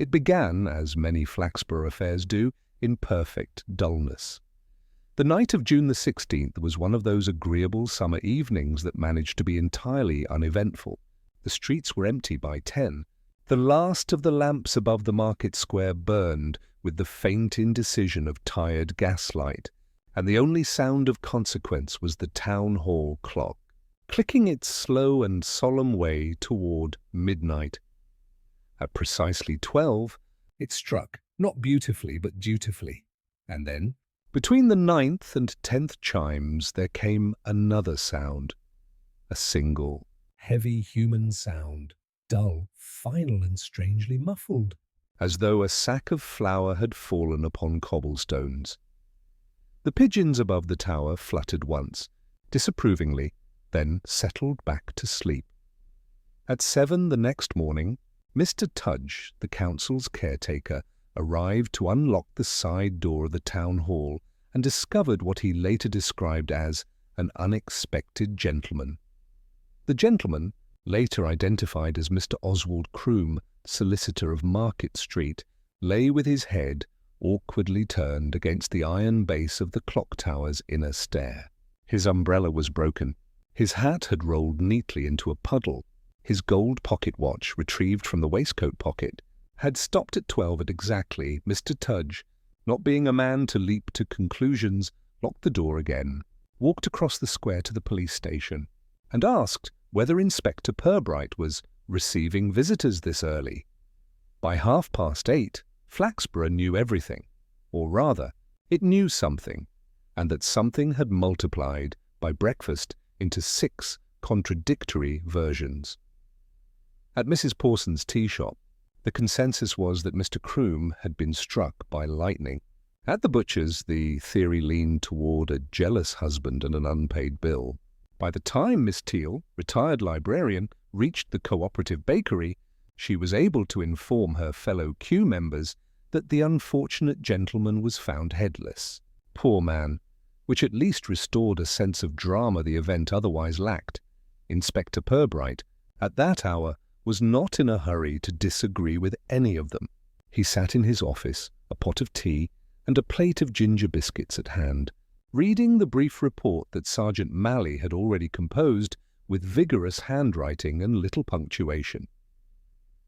It began, as many Flaxborough affairs do, in perfect dullness. The night of June the 16th was one of those agreeable summer evenings that managed to be entirely uneventful. The streets were empty by 10. The last of the lamps above the market square burned with the faint indecision of tired gaslight, and the only sound of consequence was the town hall clock, clicking its slow and solemn way toward midnight. At precisely 12, it struck, not beautifully but dutifully. And then, between the 9th and 10th chimes, there came another sound. A single, heavy human sound, dull, final and strangely muffled, as though a sack of flour had fallen upon cobblestones. The pigeons above the tower fluttered once, disapprovingly, then settled back to sleep. At 7 the next morning, Mr. Tudge, the council's caretaker, arrived to unlock the side door of the town hall and discovered what he later described as an unexpected gentleman. The gentleman, later identified as Mr. Oswald Croom, solicitor of Market Street, lay with his head awkwardly turned against the iron base of the clock tower's inner stair. His umbrella was broken. His hat had rolled neatly into a puddle. His gold pocket watch, retrieved from the waistcoat pocket, had stopped at 12 exactly. Mr. Tudge, not being a man to leap to conclusions, locked the door again, walked across the square to the police station, and asked whether Inspector Pirbright was receiving visitors this early. By 8:30, Flaxborough knew everything, or rather, it knew something, and that something had multiplied by breakfast into 6 contradictory versions. At Mrs. Pawson's tea shop, the consensus was that Mr. Croom had been struck by lightning. At the butcher's, the theory leaned toward a jealous husband and an unpaid bill. By the time Miss Teal, retired librarian, reached the cooperative bakery, she was able to inform her fellow Q members that the unfortunate gentleman was found headless. Poor man, which at least restored a sense of drama the event otherwise lacked. Inspector Pirbright, at that hour, was not in a hurry to disagree with any of them. He sat in his office, a pot of tea and a plate of ginger biscuits at hand, reading the brief report that Sergeant Malley had already composed with vigorous handwriting and little punctuation.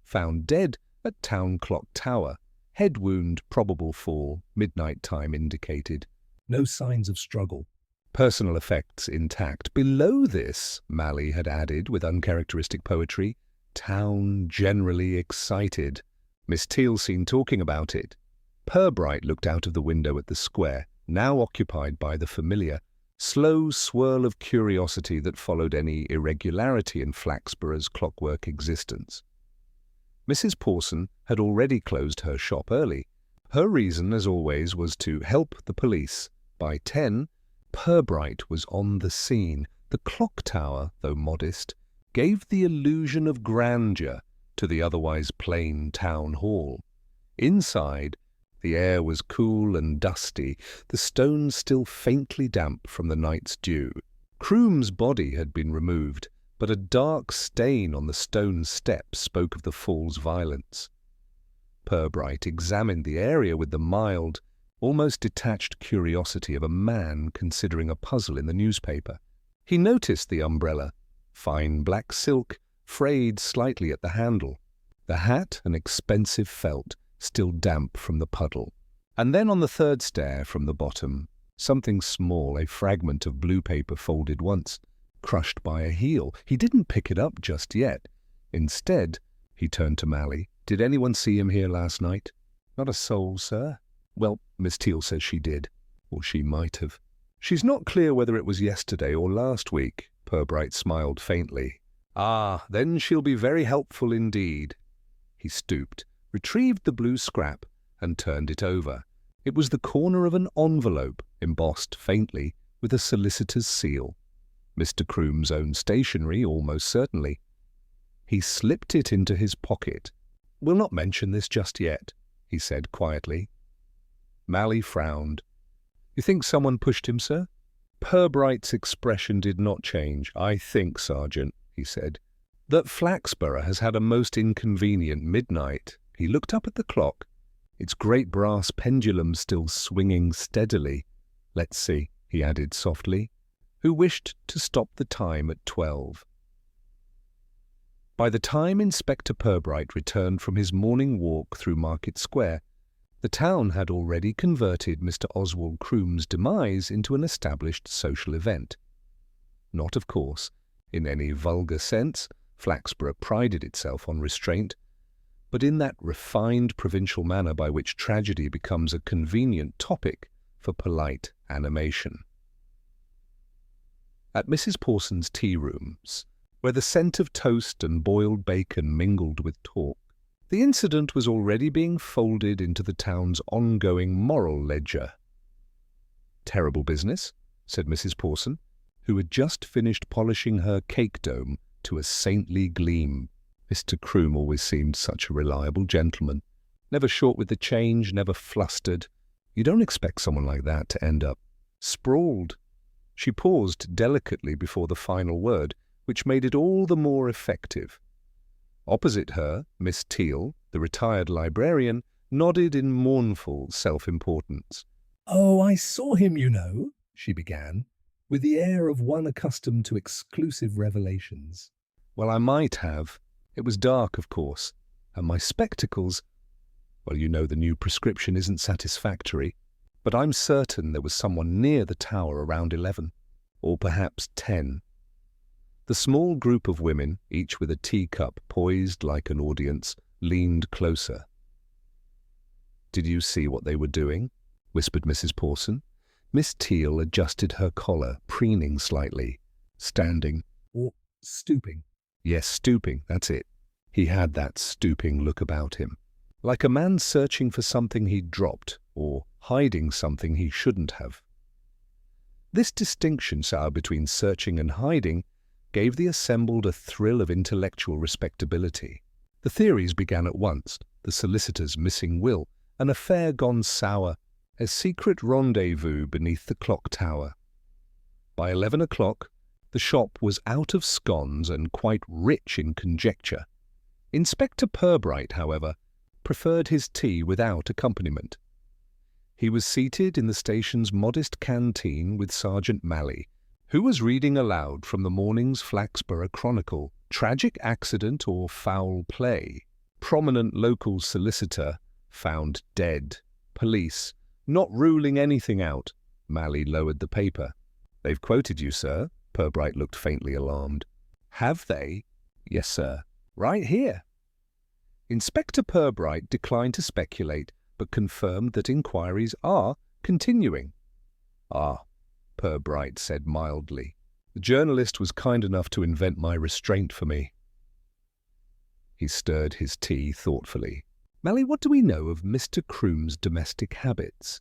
Found dead at Town Clock Tower. Head wound probable for midnight time indicated. No signs of struggle. Personal effects intact. Below this, Malley had added with uncharacteristic poetry, town generally excited. Miss Teal seen talking about it. Pirbright looked out of the window at the square, now occupied by the familiar, slow swirl of curiosity that followed any irregularity in Flaxborough's clockwork existence. Mrs. Pawson had already closed her shop early. Her reason, as always, was to help the police. By 10, Pirbright was on the scene. The clock tower, though modest, gave the illusion of grandeur to the otherwise plain town hall. Inside, the air was cool and dusty, the stones still faintly damp from the night's dew. Croom's body had been removed, but a dark stain on the stone steps spoke of the fall's violence. Pirbright examined the area with the mild, almost detached curiosity of a man considering a puzzle in the newspaper. He noticed the umbrella, fine black silk, frayed slightly at the handle, the hat an expensive felt, still damp from the puddle. And then on the third stair from the bottom, something small, a fragment of blue paper folded once, crushed by a heel. He didn't pick it up just yet. Instead, he turned to Malley. Did anyone see him here last night? Not a soul, sir. Well, Miss Teal says she did. Or she might have. She's not clear whether it was yesterday or last week. Pirbright smiled faintly. Ah, then she'll be very helpful indeed. He stooped, retrieved the blue scrap, and turned it over. It was the corner of an envelope, embossed faintly with a solicitor's seal. Mr. Croom's own stationery, almost certainly. He slipped it into his pocket. We'll not mention this just yet, he said quietly. Malley frowned. You think someone pushed him, sir? Pirbright's expression did not change. I think, Sergeant, he said, that Flaxborough has had a most inconvenient midnight. He looked up at the clock, its great brass pendulum still swinging steadily. "Let's see," he added softly, who wished to stop the time at 12. By the time Inspector Pirbright returned from his morning walk through Market Square, the town had already converted Mr. Oswald Croom's demise into an established social event. Not, of course, in any vulgar sense. Flaxborough prided itself on restraint, but in that refined provincial manner by which tragedy becomes a convenient topic for polite animation. At Mrs. Pawson's tea-rooms, where the scent of toast and boiled bacon mingled with talk, the incident was already being folded into the town's ongoing moral ledger. "Terrible business," said Mrs. Pawson, who had just finished polishing her cake dome to a saintly gleam. Mr. Croom always seemed such a reliable gentleman, never short with the change, never flustered. You don't expect someone like that to end up sprawled. She paused delicately before the final word, which made it all the more effective. Opposite her, Miss Teal, the retired librarian, nodded in mournful self-importance. "Oh, I saw him, you know," she began, with the air of one accustomed to exclusive revelations. "Well, I might have. It was dark, of course, and my spectacles— well, you know the new prescription isn't satisfactory, but I'm certain there was someone near the tower around 11, or perhaps 10. The small group of women, each with a teacup poised like an audience, leaned closer. "Did you see what they were doing?" whispered Mrs. Pawson. Miss Teal adjusted her collar, preening slightly. "Standing." "Or stooping." "Yes, stooping, that's it." He had that stooping look about him, like a man searching for something he'd dropped, or hiding something he shouldn't have. This distinction, sir, between searching and hiding gave the assembled a thrill of intellectual respectability. The theories began at once: the solicitor's missing will, an affair gone sour, a secret rendezvous beneath the clock tower. By 11 o'clock, the shop was out of scones and quite rich in conjecture. Inspector Pirbright, however, preferred his tea without accompaniment. He was seated in the station's modest canteen with Sergeant Malley, who was reading aloud from the morning's Flaxborough Chronicle, "Tragic accident or foul play. Prominent local solicitor found dead. Police not ruling anything out." Malley lowered the paper. "They've quoted you, sir." Pirbright looked faintly alarmed. "Have they?" "Yes, sir. Right here." Inspector Pirbright declined to speculate, but confirmed that inquiries are continuing. "Ah," Pirbright said mildly. "The journalist was kind enough to invent my restraint for me." He stirred his tea thoughtfully. "Malley, what do we know of Mr. Croom's domestic habits?"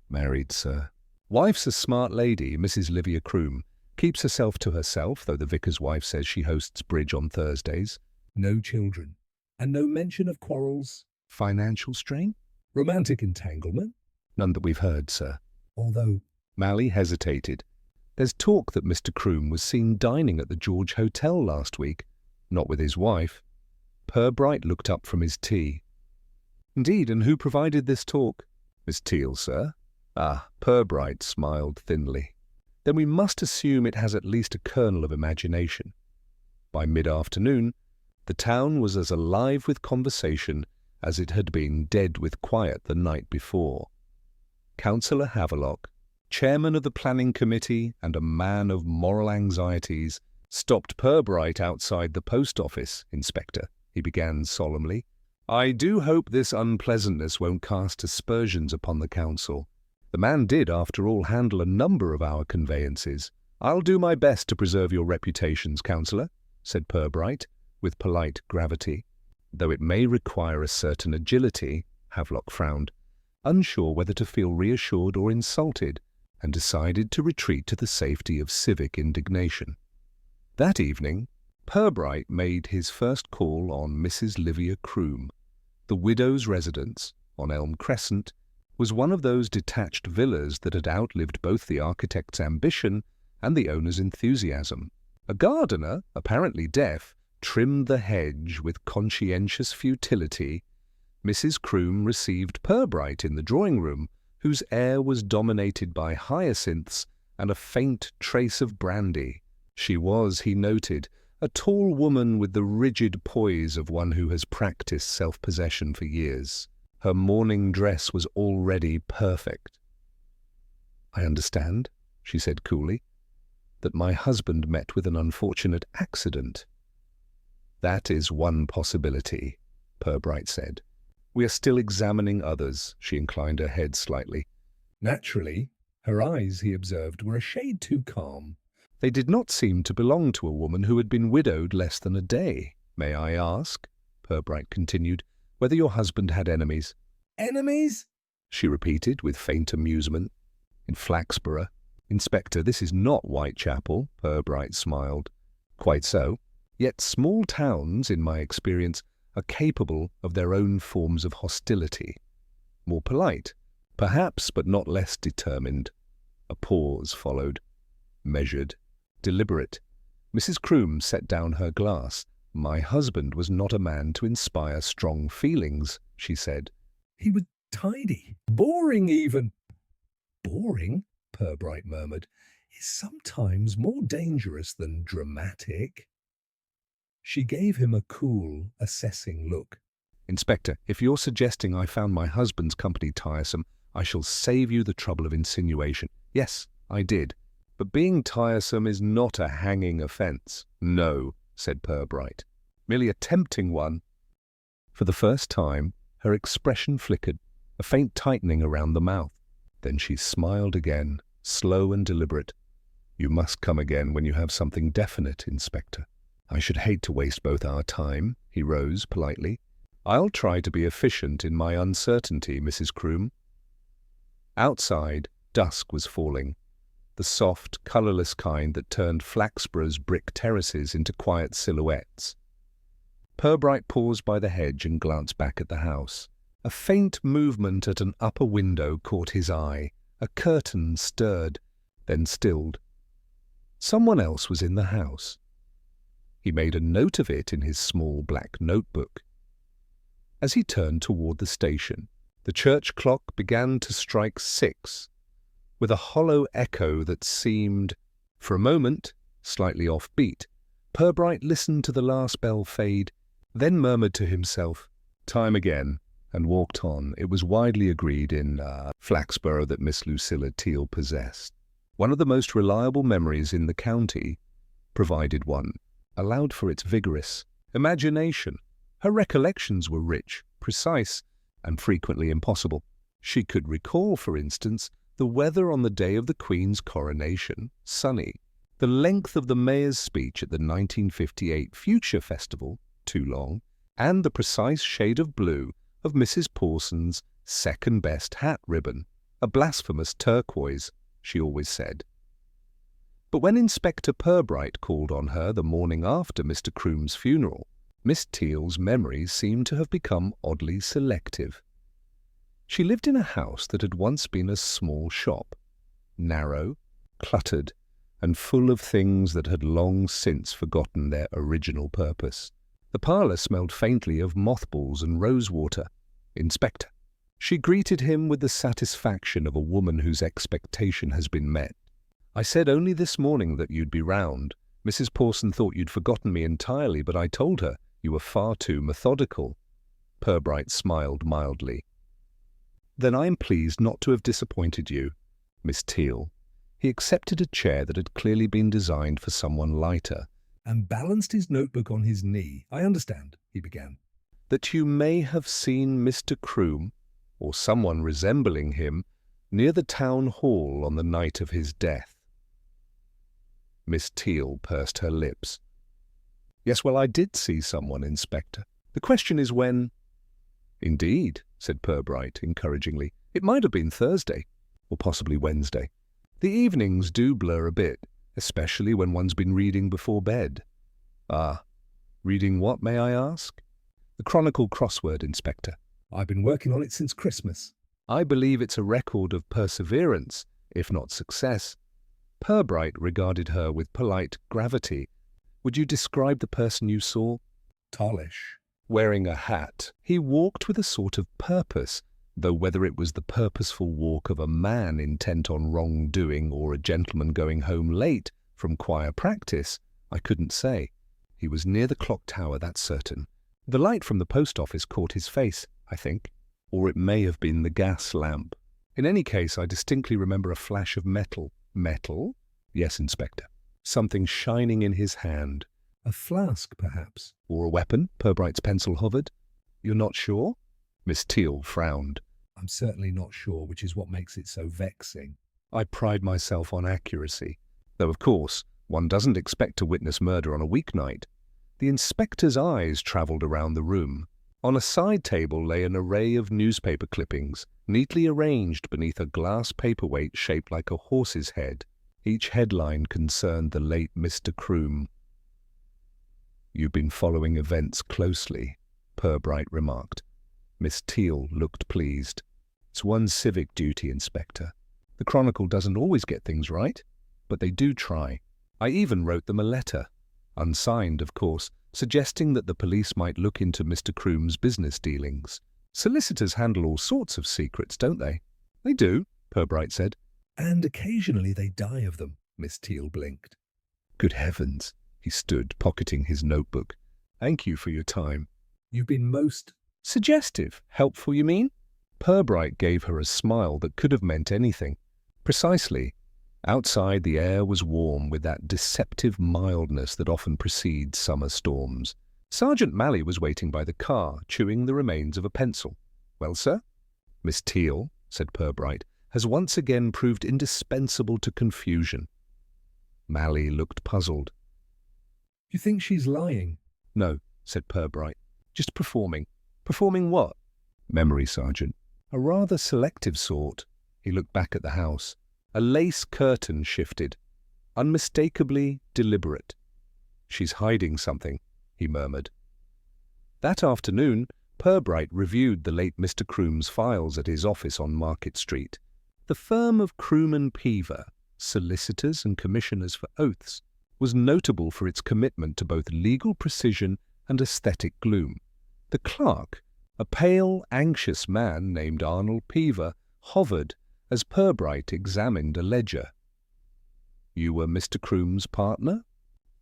"Married, sir. Wife's a smart lady, Mrs. Livia Croom. Keeps herself to herself, though the vicar's wife says she hosts bridge on Thursdays. No children. And no mention of quarrels. Financial strain? Romantic entanglement? None that we've heard, sir." Although Malley hesitated. "There's talk that Mr. Croom was seen dining at the George Hotel last week, not with his wife." Pirbright looked up from his tea. "Indeed, and who provided this talk?" "Miss Teal, sir." "Ah," Pirbright smiled thinly. "Then we must assume it has at least a kernel of imagination." By mid-afternoon, the town was as alive with conversation as it had been dead with quiet the night before. Councillor Havelock, chairman of the planning committee and a man of moral anxieties, stopped Pirbright outside the post office. "Inspector," he began solemnly, "I do hope this unpleasantness won't cast aspersions upon the council. The man did, after all, handle a number of our conveyances. I'll do my best to preserve your reputations, councillor," said Pirbright, with polite gravity. "Though it may require a certain agility," Havelock frowned, unsure whether to feel reassured or insulted, and decided to retreat to the safety of civic indignation. That evening, Pirbright made his first call on Mrs. Livia Croom. The widow's residence, on Elm Crescent, was one of those detached villas that had outlived both the architect's ambition and the owner's enthusiasm. A gardener, apparently deaf, trimmed the hedge with conscientious futility, Mrs. Croom received Pirbright in the drawing-room, whose air was dominated by hyacinths and a faint trace of brandy. She was, he noted, a tall woman with the rigid poise of one who has practiced self-possession for years. Her morning dress was already perfect. "I understand," she said coolly, "that my husband met with an unfortunate accident." "That is one possibility," Pirbright said. "We are still examining others." She inclined her head slightly. Naturally, her eyes, he observed, were a shade too calm. "They did not seem to belong to a woman who had been widowed less than a day. May I ask," Pirbright continued, "whether your husband had enemies?" "Enemies?" she repeated with faint amusement. "In Flaxborough. Inspector, this is not Whitechapel," Pirbright smiled. "Quite so. Yet small towns, in my experience, are capable of their own forms of hostility. More polite, perhaps, but not less determined." A pause followed. Measured, deliberate. Mrs. Croom set down her glass. "My husband was not a man to inspire strong feelings," she said. "He was tidy. Boring, even." "Boring," Pirbright murmured, "is sometimes more dangerous than dramatic." She gave him a cool, assessing look. "Inspector, if you're suggesting I found my husband's company tiresome, I shall save you the trouble of insinuation. Yes, I did. But being tiresome is not a hanging offence." "No," said Pirbright. "Merely a tempting one." For the first time, her expression flickered, a faint tightening around the mouth. Then she smiled again, slow and deliberate. "You must come again when you have something definite, Inspector." "I should hate to waste both our time," he rose politely. "I'll try to be efficient in my uncertainty, Mrs. Croom." Outside, dusk was falling, the soft, colourless kind that turned Flaxborough's brick terraces into quiet silhouettes. Pirbright paused by the hedge and glanced back at the house. A faint movement at an upper window caught his eye. A curtain stirred, then stilled. Someone else was in the house. He made a note of it in his small black notebook. As he turned toward the station, the church clock began to strike 6, with a hollow echo that seemed, for a moment, slightly offbeat. Pirbright listened to the last bell fade, then murmured to himself, "Time again," and walked on. It was widely agreed in Flaxborough that Miss Lucilla Teal possessed one of the most reliable memories in the county, provided one allowed for its vigorous imagination. Her recollections were rich, precise, and frequently impossible. She could recall, for instance, the weather on the day of the Queen's coronation, sunny, the length of the mayor's speech at the 1958 Future Festival, too long, and the precise shade of blue of Mrs. Pawson's second-best hat ribbon, a blasphemous turquoise, she always said. But when Inspector Pirbright called on her the morning after Mr. Croom's funeral, Miss Teal's memory seemed to have become oddly selective. She lived in a house that had once been a small shop, narrow, cluttered, and full of things that had long since forgotten their original purpose. The parlour smelled faintly of mothballs and rosewater. "Inspector." She greeted him with the satisfaction of a woman whose expectation has been met. "I said only this morning that you'd be round. Mrs. Pawson thought you'd forgotten me entirely, but I told her you were far too methodical." Pirbright smiled mildly. "Then I am pleased not to have disappointed you, Miss Teal." He accepted a chair that had clearly been designed for someone lighter, and balanced his notebook on his knee. "I understand," he began. "That you may have seen Mr. Croom, or someone resembling him, near the town hall on the night of his death." Miss Teal pursed her lips. "Yes, well, I did see someone, Inspector. The question is when—" "Indeed," said Pirbright encouragingly. "It might have been Thursday, or possibly Wednesday. The evenings do blur a bit, especially when one's been reading before bed." "Ah, reading what, may I ask?" "The Chronicle crossword, Inspector." "I've been working on it since Christmas." "I believe it's a record of perseverance, if not success." Pirbright regarded her with polite gravity. "Would you describe the person you saw?" "Tallish." Wearing a hat, he walked with a sort of purpose, though whether it was the purposeful walk of a man intent on wrongdoing or a gentleman going home late from choir practice, I couldn't say. He was near the clock tower, that's certain. The light from the post office caught his face, I think, or it may have been the gas lamp. In any case, I distinctly remember a flash of metal. Metal? Yes, Inspector. Something shining in his hand. A flask, perhaps? Or a weapon? Pirbright's pencil hovered. You're not sure? Miss Teal frowned. I'm certainly not sure, which is what makes it so vexing. I pride myself on accuracy, though of course one doesn't expect to witness murder on a weeknight. The inspector's eyes travelled around the room. On a side table lay an array of newspaper clippings, neatly arranged beneath a glass paperweight shaped like a horse's head. Each headline concerned the late Mr. Croom. "You've been following events closely," Pirbright remarked. Miss Teal looked pleased. "It's one's civic duty, Inspector. The Chronicle doesn't always get things right, but they do try. I even wrote them a letter, unsigned, of course, suggesting that the police might look into Mr. Croom's business dealings. Solicitors handle all sorts of secrets, don't they?" "They do," Pirbright said. "And occasionally they die of them," Miss Teal blinked. "Good heavens!" He stood, pocketing his notebook. "Thank you for your time." "You've been most—" "Suggestive. Helpful, you mean?" Pirbright gave her a smile that could have meant anything. "Precisely. Outside the air was warm with that deceptive mildness that often precedes summer storms. Sergeant Malley was waiting by the car, chewing the remains of a pencil. "Well, sir?" "Miss Teal," said Pirbright, "has once again proved indispensable to confusion." Malley looked puzzled. "You think she's lying?" "No," said Pirbright. "Just performing." "Performing what?" "Memory, Sergeant. A rather selective sort." He looked back at the house. A lace curtain shifted. Unmistakably deliberate. "She's hiding something," he murmured. That afternoon, Pirbright reviewed the late Mr. Croom's files at his office on Market Street. The firm of Croom and Peaver, solicitors and commissioners for oaths, was notable for its commitment to both legal precision and aesthetic gloom. The clerk, a pale, anxious man named Arnold Peaver, hovered as Pirbright examined a ledger. "You were Mr. Croom's partner?"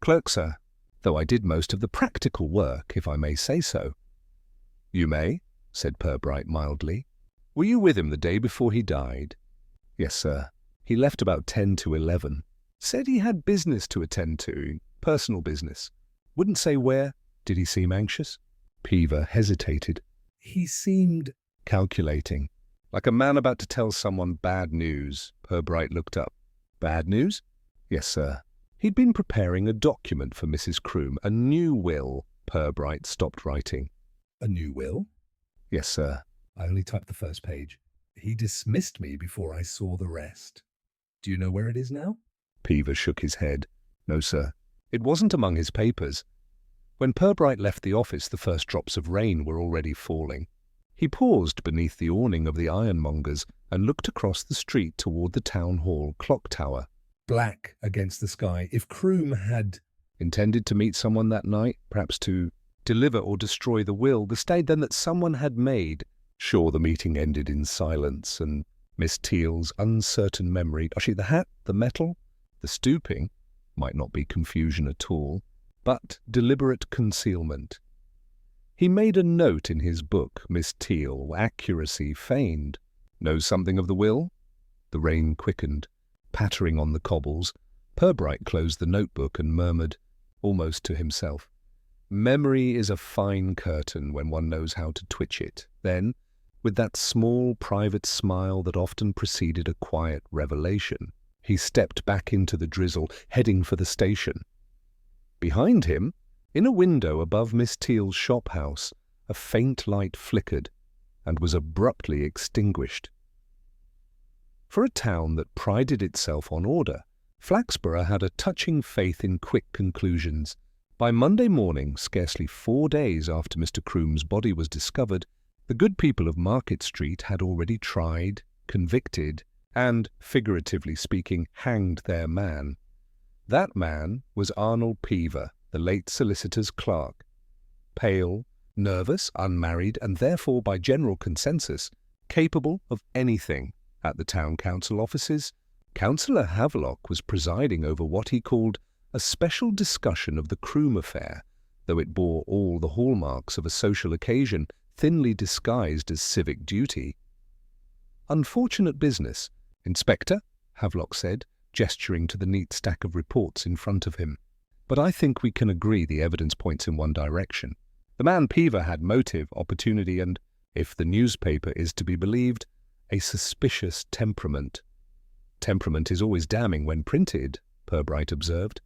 "Clerk, sir, though I did most of the practical work, if I may say so." "You may," said Pirbright mildly. "Were you with him the day before he died?" "Yes, sir. He left about 10 to 11. Said he had business to attend to, personal business. Wouldn't say where." "Did he seem anxious?" Peaver hesitated. "He seemed—" "Calculating. Like a man about to tell someone bad news." Pirbright looked up. "Bad news?" "Yes, sir. He'd been preparing a document for Mrs. Croom, a new will." Pirbright stopped writing. "A new will?" "Yes, sir." I only typed the first page. "He dismissed me before I saw the rest. Do you know where it is now?" Peaver shook his head. "No, sir. It wasn't among his papers." When Pirbright left the office, the first drops of rain were already falling. He paused beneath the awning of the ironmonger's and looked across the street toward the town hall clock tower. Black against the sky. If Croom had— Intended to meet someone that night, perhaps to deliver or destroy the will, the state then that someone had made. Sure, the meeting ended in silence, and Miss Teal's uncertain memory, the hat, the metal, the stooping, might not be confusion at all, but deliberate concealment. He made a note in his book, Miss Teal, accuracy feigned. "Knows something of the will?" The rain quickened, pattering on the cobbles. Pirbright closed the notebook and murmured, almost to himself, "Memory is a fine curtain when one knows how to twitch it." Then, with that small private smile that often preceded a quiet revelation, he stepped back into the drizzle, heading for the station. Behind him, in a window above Miss Teal's shop house, a faint light flickered and was abruptly extinguished. For a town that prided itself on order, Flaxborough had a touching faith in quick conclusions. By Monday morning, scarcely 4 days after Mr. Croom's body was discovered, the good people of Market Street had already tried, convicted, and, figuratively speaking, hanged their man. That man was Arnold Peaver, the late solicitor's clerk. Pale, nervous, unmarried, and therefore, by general consensus, capable of anything. At the town council offices, Councillor Havelock was presiding over what he called a special discussion of the Croom affair, though it bore all the hallmarks of a social occasion thinly disguised as civic duty. "Unfortunate business, Inspector," Havelock said, gesturing to the neat stack of reports in front of him. "But I think we can agree the evidence points in one direction. The man Peever had motive, opportunity, and, if the newspaper is to be believed, a suspicious temperament." "Temperament is always damning when printed," Pirbright observed.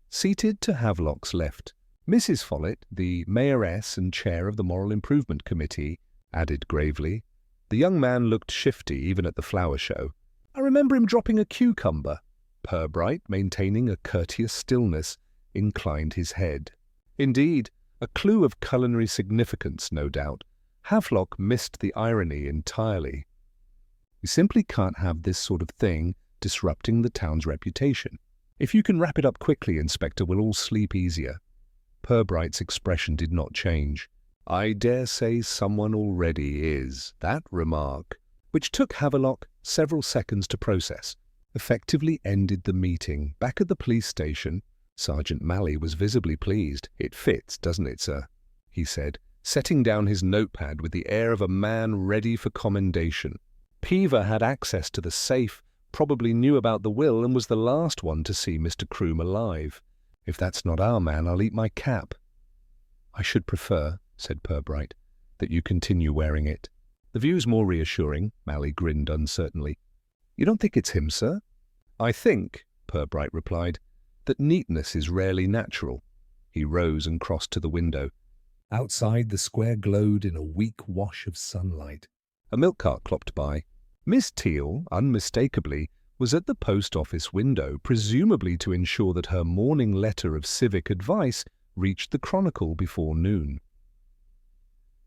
Seated to Havelock's left, Mrs. Follett, the mayoress and chair of the Moral Improvement Committee, added gravely. The young man looked shifty even at the flower show. "I remember him dropping a cucumber." Pirbright, maintaining a courteous stillness, inclined his head. Indeed, a clue of culinary significance, no doubt. Havelock missed the irony entirely. "We simply can't have this sort of thing disrupting the town's reputation. If you can wrap it up quickly, Inspector, we'll all sleep easier." Pirbright's expression did not change. "I dare say someone already is." That remark, which took Havelock several seconds to process, effectively ended the meeting. Back at the police station, Sergeant Malley was visibly pleased. "It fits, doesn't it, sir?" he said, setting down his notepad with the air of a man ready for commendation. "Peever had access to the safe, probably knew about the will, and was the last one to see Mr. Croom alive. If that's not our man, I'll eat my cap." "I should prefer," said Pirbright, "that you continue wearing it." "The view's more reassuring," Malley grinned uncertainly. "You don't think it's him, sir?" "I think," Pirbright replied, "that neatness is rarely natural." He rose and crossed to the window. Outside, the square glowed in a weak wash of sunlight. A milk cart clopped by. Miss Teal, unmistakably, was at the post office window, presumably to ensure that her morning letter of civic advice reached the Chronicle before noon.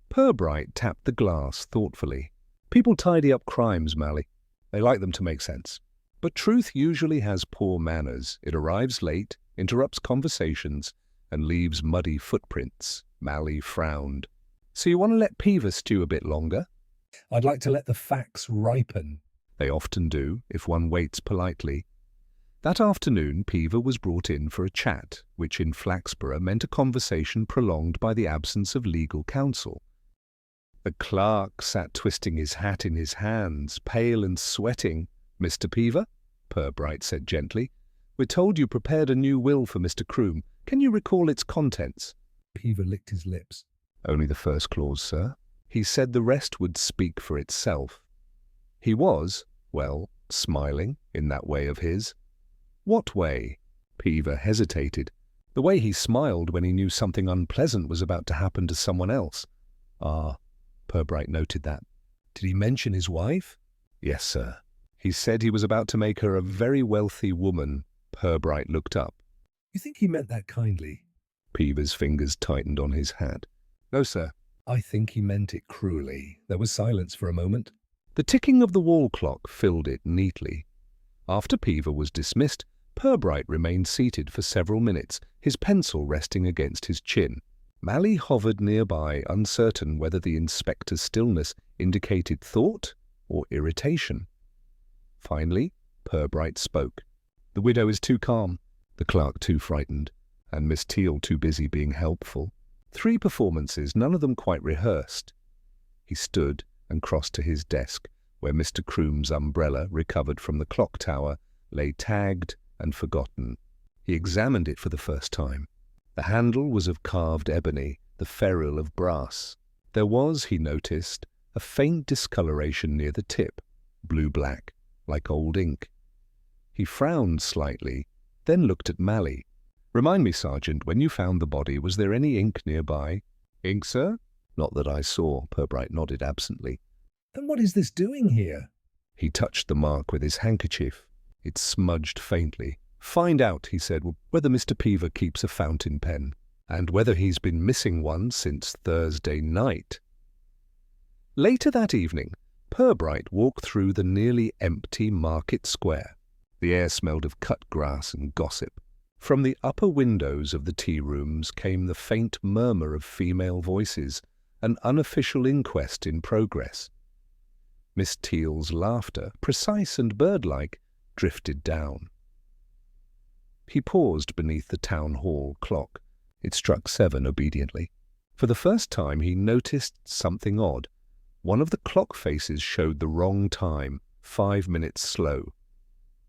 Pirbright tapped the glass thoughtfully. "People tidy up crimes, Malley. They like them to make sense. But truth usually has poor manners. It arrives late, interrupts conversations, and leaves muddy footprints." Malley frowned. "So you want to let Peever stew a bit longer?" "I'd like to let the facts ripen." They often do, if one waits politely. That afternoon, Peever was brought in for a chat, which in Flaxborough meant a conversation prolonged by the absence of legal counsel. The clerk sat twisting his hat in his hands, pale and sweating. "Mr. Peever," Pirbright said gently, "we're told you prepared a new will for Mr. Croom. Can you recall its contents?" Peever licked his lips. "Only the first clause, sir." He said the rest would speak for itself. He was, well, smiling in that way of his. "What way?" Peever hesitated. The way he smiled when he knew something unpleasant was about to happen to someone else. "Ah," Pirbright noted that. "Did he mention his wife?" "Yes, sir. He said he was about to make her a very wealthy woman." Pirbright looked up. "You think he meant that kindly?" Peever's fingers tightened on his hat. "No, sir." "I think he meant it cruelly." There was silence for a moment. The ticking of the wall clock filled it neatly. After Peever was dismissed, Pirbright remained seated for several minutes, his pencil resting against his chin. Malley hovered nearby, uncertain whether the inspector's stillness indicated thought or irritation. Finally, Pirbright spoke. "The widow is too calm, the clerk too frightened, and Miss Teal too busy being helpful. 3 performances, none of them quite rehearsed." He stood and crossed to his desk, where Mr. Croom's umbrella, recovered from the clock tower, lay tagged and forgotten. He examined it for the first time. The handle was of carved ebony, the ferrule of brass. There was, he noticed, a faint discoloration near the tip, blue-black, like old ink. He frowned slightly, then looked at Malley. "Remind me, Sergeant, when you found the body, was there any ink nearby?" "Ink, sir?" "Not that I saw." Pirbright nodded absently. "Then what is this doing here?" He touched the mark with his handkerchief. It smudged faintly. "Find out," he said, "whether Mr. Peever keeps a fountain pen, and whether he's been missing one since Thursday night." Later that evening, Pirbright walked through the nearly empty market square. The air smelled of cut grass and gossip. From the upper windows of the tea rooms came the faint murmur of female voices, an unofficial inquest in progress. Miss Teal's laughter, precise and bird-like, drifted down. He paused beneath the town hall clock. It struck 7 obediently. For the first time he noticed something odd. One of the clock faces showed the wrong time, 5 minutes slow.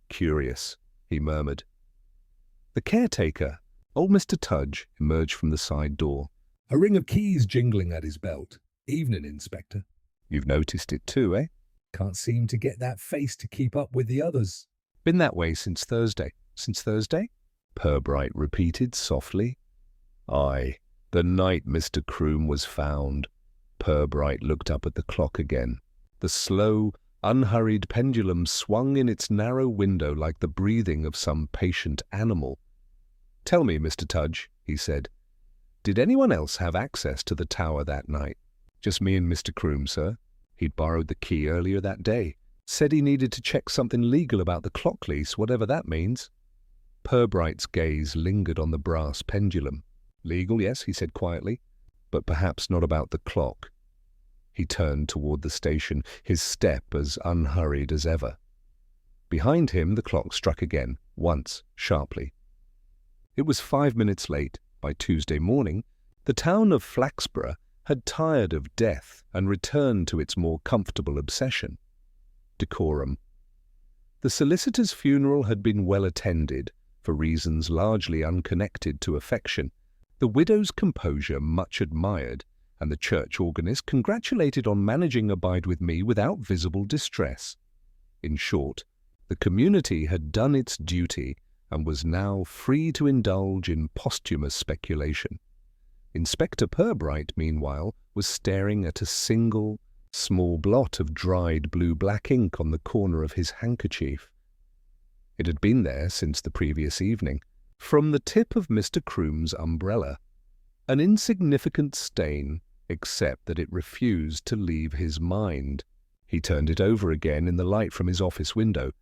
"Curious," he murmured. The caretaker, old Mr. Tudge, emerged from the side door. A ring of keys jingling at his belt. "Evening, Inspector." "You've noticed it too, eh?" "Can't seem to get that face to keep up with the others." "Been that way since Thursday." "Since Thursday?" Pirbright repeated softly. "Aye, the night Mr. Croom was found." Pirbright looked up at the clock again. The slow, unhurried pendulum swung in its narrow window like the breathing of some patient animal. "Tell me, Mr. Tudge," he said, "did anyone else have access to the tower that night?" "Just me and Mr. Croom, sir. He'd borrowed the key earlier that day. Said he needed to check something legal about the clock lease, whatever that means." Pirbright's gaze lingered on the brass pendulum. "Legal, yes," he said quietly, "but perhaps not about the clock." He turned toward the station, his step as unhurried as ever. Behind him the clock struck again, once, sharply. It was 5 minutes late. By Tuesday morning, the town of Flaxborough had tired of death and returned to its more comfortable obsession: decorum. The solicitor's funeral had been well attended, for reasons largely unconnected to affection, the widow's composure much admired, and the church organist congratulated on managing Abide With Me without visible distress. In short, the community had done its duty and was now free to indulge in posthumous speculation. Inspector Pirbright, meanwhile, was staring at a single, small blot of dried blue-black ink on the corner of his handkerchief. It had been there since the previous evening, from the tip of Mr. Croom's umbrella, an insignificant stain, except that it refused to leave his mind. He turned it over again in the light from his office window.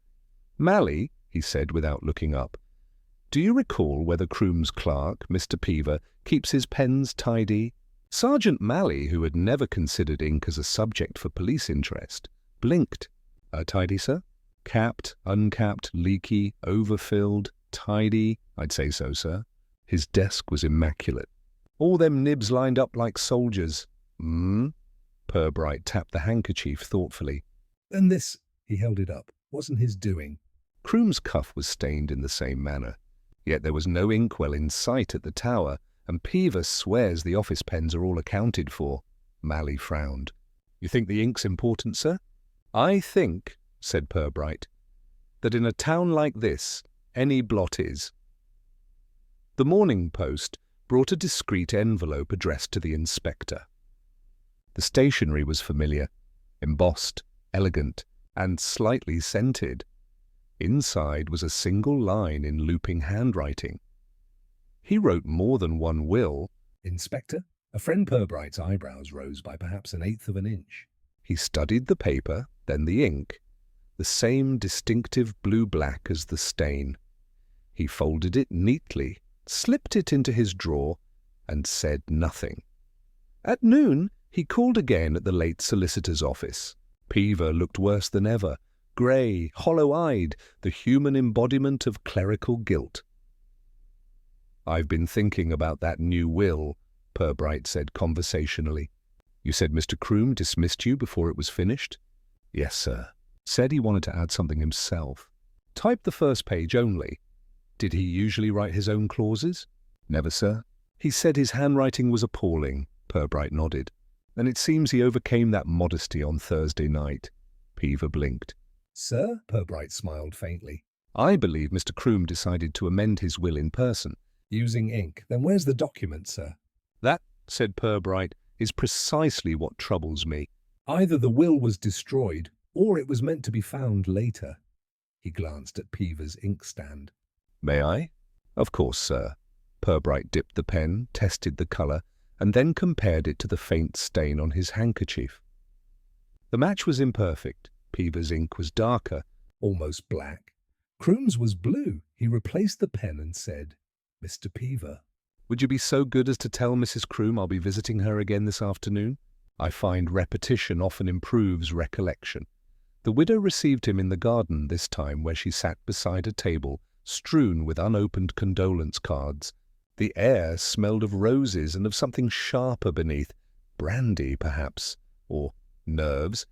"Mally," he said without looking up, "do you recall whether Croom's clerk, Mr. Peever, keeps his pens tidy?" Sergeant Mally, who had never considered ink as a subject for police interest, blinked. "Tidy, sir? Capped, uncapped, leaky, overfilled, tidy? I'd say so, sir." His desk was immaculate. "All them nibs lined up like soldiers." Pirbright tapped the handkerchief thoughtfully. "And this," he held it up, "wasn't his doing." Croom's cuff was stained in the same manner. Yet there was no inkwell in sight at the tower, and Peever swears the office pens are all accounted for. Mally frowned. "You think the ink's important, sir?" "I think," said Pirbright, "that in a town like this, any blot is." The Morning Post brought a discreet envelope addressed to the inspector. The stationery was familiar, embossed, elegant, and slightly scented. Inside was a single line in looping handwriting. He wrote more than one will. "Inspector?" A friend Pirbright's eyebrows rose by perhaps 1/8 of an inch. He studied the paper, then the ink, the same distinctive blue-black as the stain. He folded it neatly, slipped it into his drawer, and said nothing. At noon, he called again at the late solicitor's office. Peever looked worse than ever, grey, hollow-eyed, the human embodiment of clerical guilt. "I've been thinking about that new will," Pirbright said conversationally. "You said Mr. Croom dismissed you before it was finished?" "Yes, sir. Said he wanted to add something himself. Typed the first page only. Did he usually write his own clauses?" "Never, sir." "He said his handwriting was appalling." Pirbright nodded. "Then it seems he overcame that modesty on Thursday night." Peever blinked. "Sir?" Pirbright smiled faintly. "I believe Mr. Croom decided to amend his will in person." "Using ink. Then where's the document, sir?" "That," said Pirbright, "is precisely what troubles me." "Either the will was destroyed, or it was meant to be found later." He glanced at Peever's inkstand. "May I?" "Of course, sir." Pirbright dipped the pen, tested the colour, and then compared it to the faint stain on his handkerchief. The match was imperfect. Peever's ink was darker, "Almost black. Crooms was blue. He replaced the pen and said, Mr. Peaver. Would you be so good as to tell Mrs. Croom I'll be visiting her again this afternoon? I find repetition often improves recollection. The widow received him in the garden this time, where she sat beside a table strewn with unopened condolence cards. The air smelled of roses and of something sharper beneath, brandy perhaps, or nerves.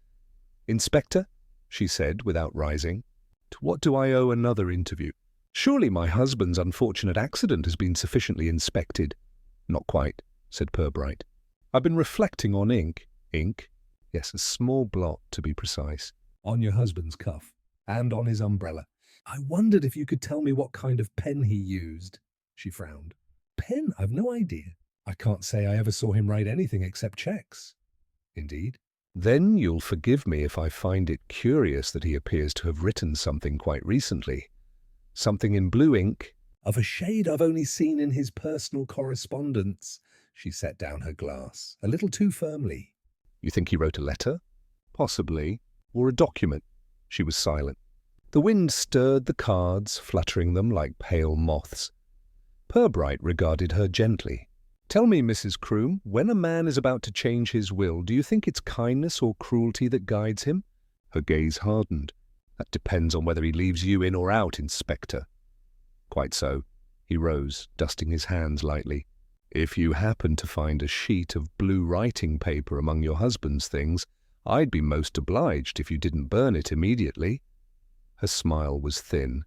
"Inspector," she said without rising, "to what do I owe another interview? Surely my husband's unfortunate accident has been sufficiently inspected." "Not quite," said Pirbright. "I've been reflecting on ink." "Ink?" "Yes, a small blot, to be precise." On your husband's cuff, and on his umbrella. I wondered if you could tell me what kind of pen he used. She frowned. Pen? I've no idea. I can't say I ever saw him write anything except checks. Indeed? Then you'll forgive me if I find it curious that he appears to have written something quite recently. Something in blue ink. Of a shade I've only seen in his personal correspondence. She set down her glass, a little too firmly. You think he wrote a letter? Possibly. Or a document. She was silent. The wind stirred the cards, fluttering them like pale moths. Pirbright regarded her gently. "Tell me, Mrs. Croom, when a man is about to change his will, do you think it's kindness or cruelty that guides him?" Her gaze hardened. "That depends on whether he leaves you in or out, Inspector." "Quite so." He rose, dusting his hands lightly. "If you happen to find a sheet of blue writing paper among your husband's things, I'd be most obliged if you didn't burn it immediately." Her smile was thin.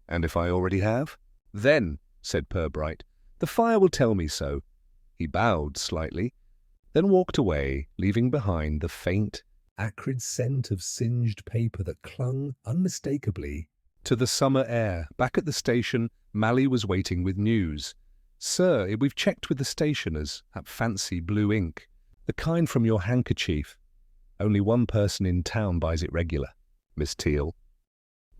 "And if I already have?" "Then," said Pirbright, "the fire will tell me so." He bowed slightly, then walked away, leaving behind the faint, acrid scent of singed paper that clung unmistakably to the summer air. Back at the station, Mally was waiting with news. "Sir, we've checked with the stationers. That fancy blue ink. The kind from your handkerchief. Only one person in town buys it regular. Miss Teal."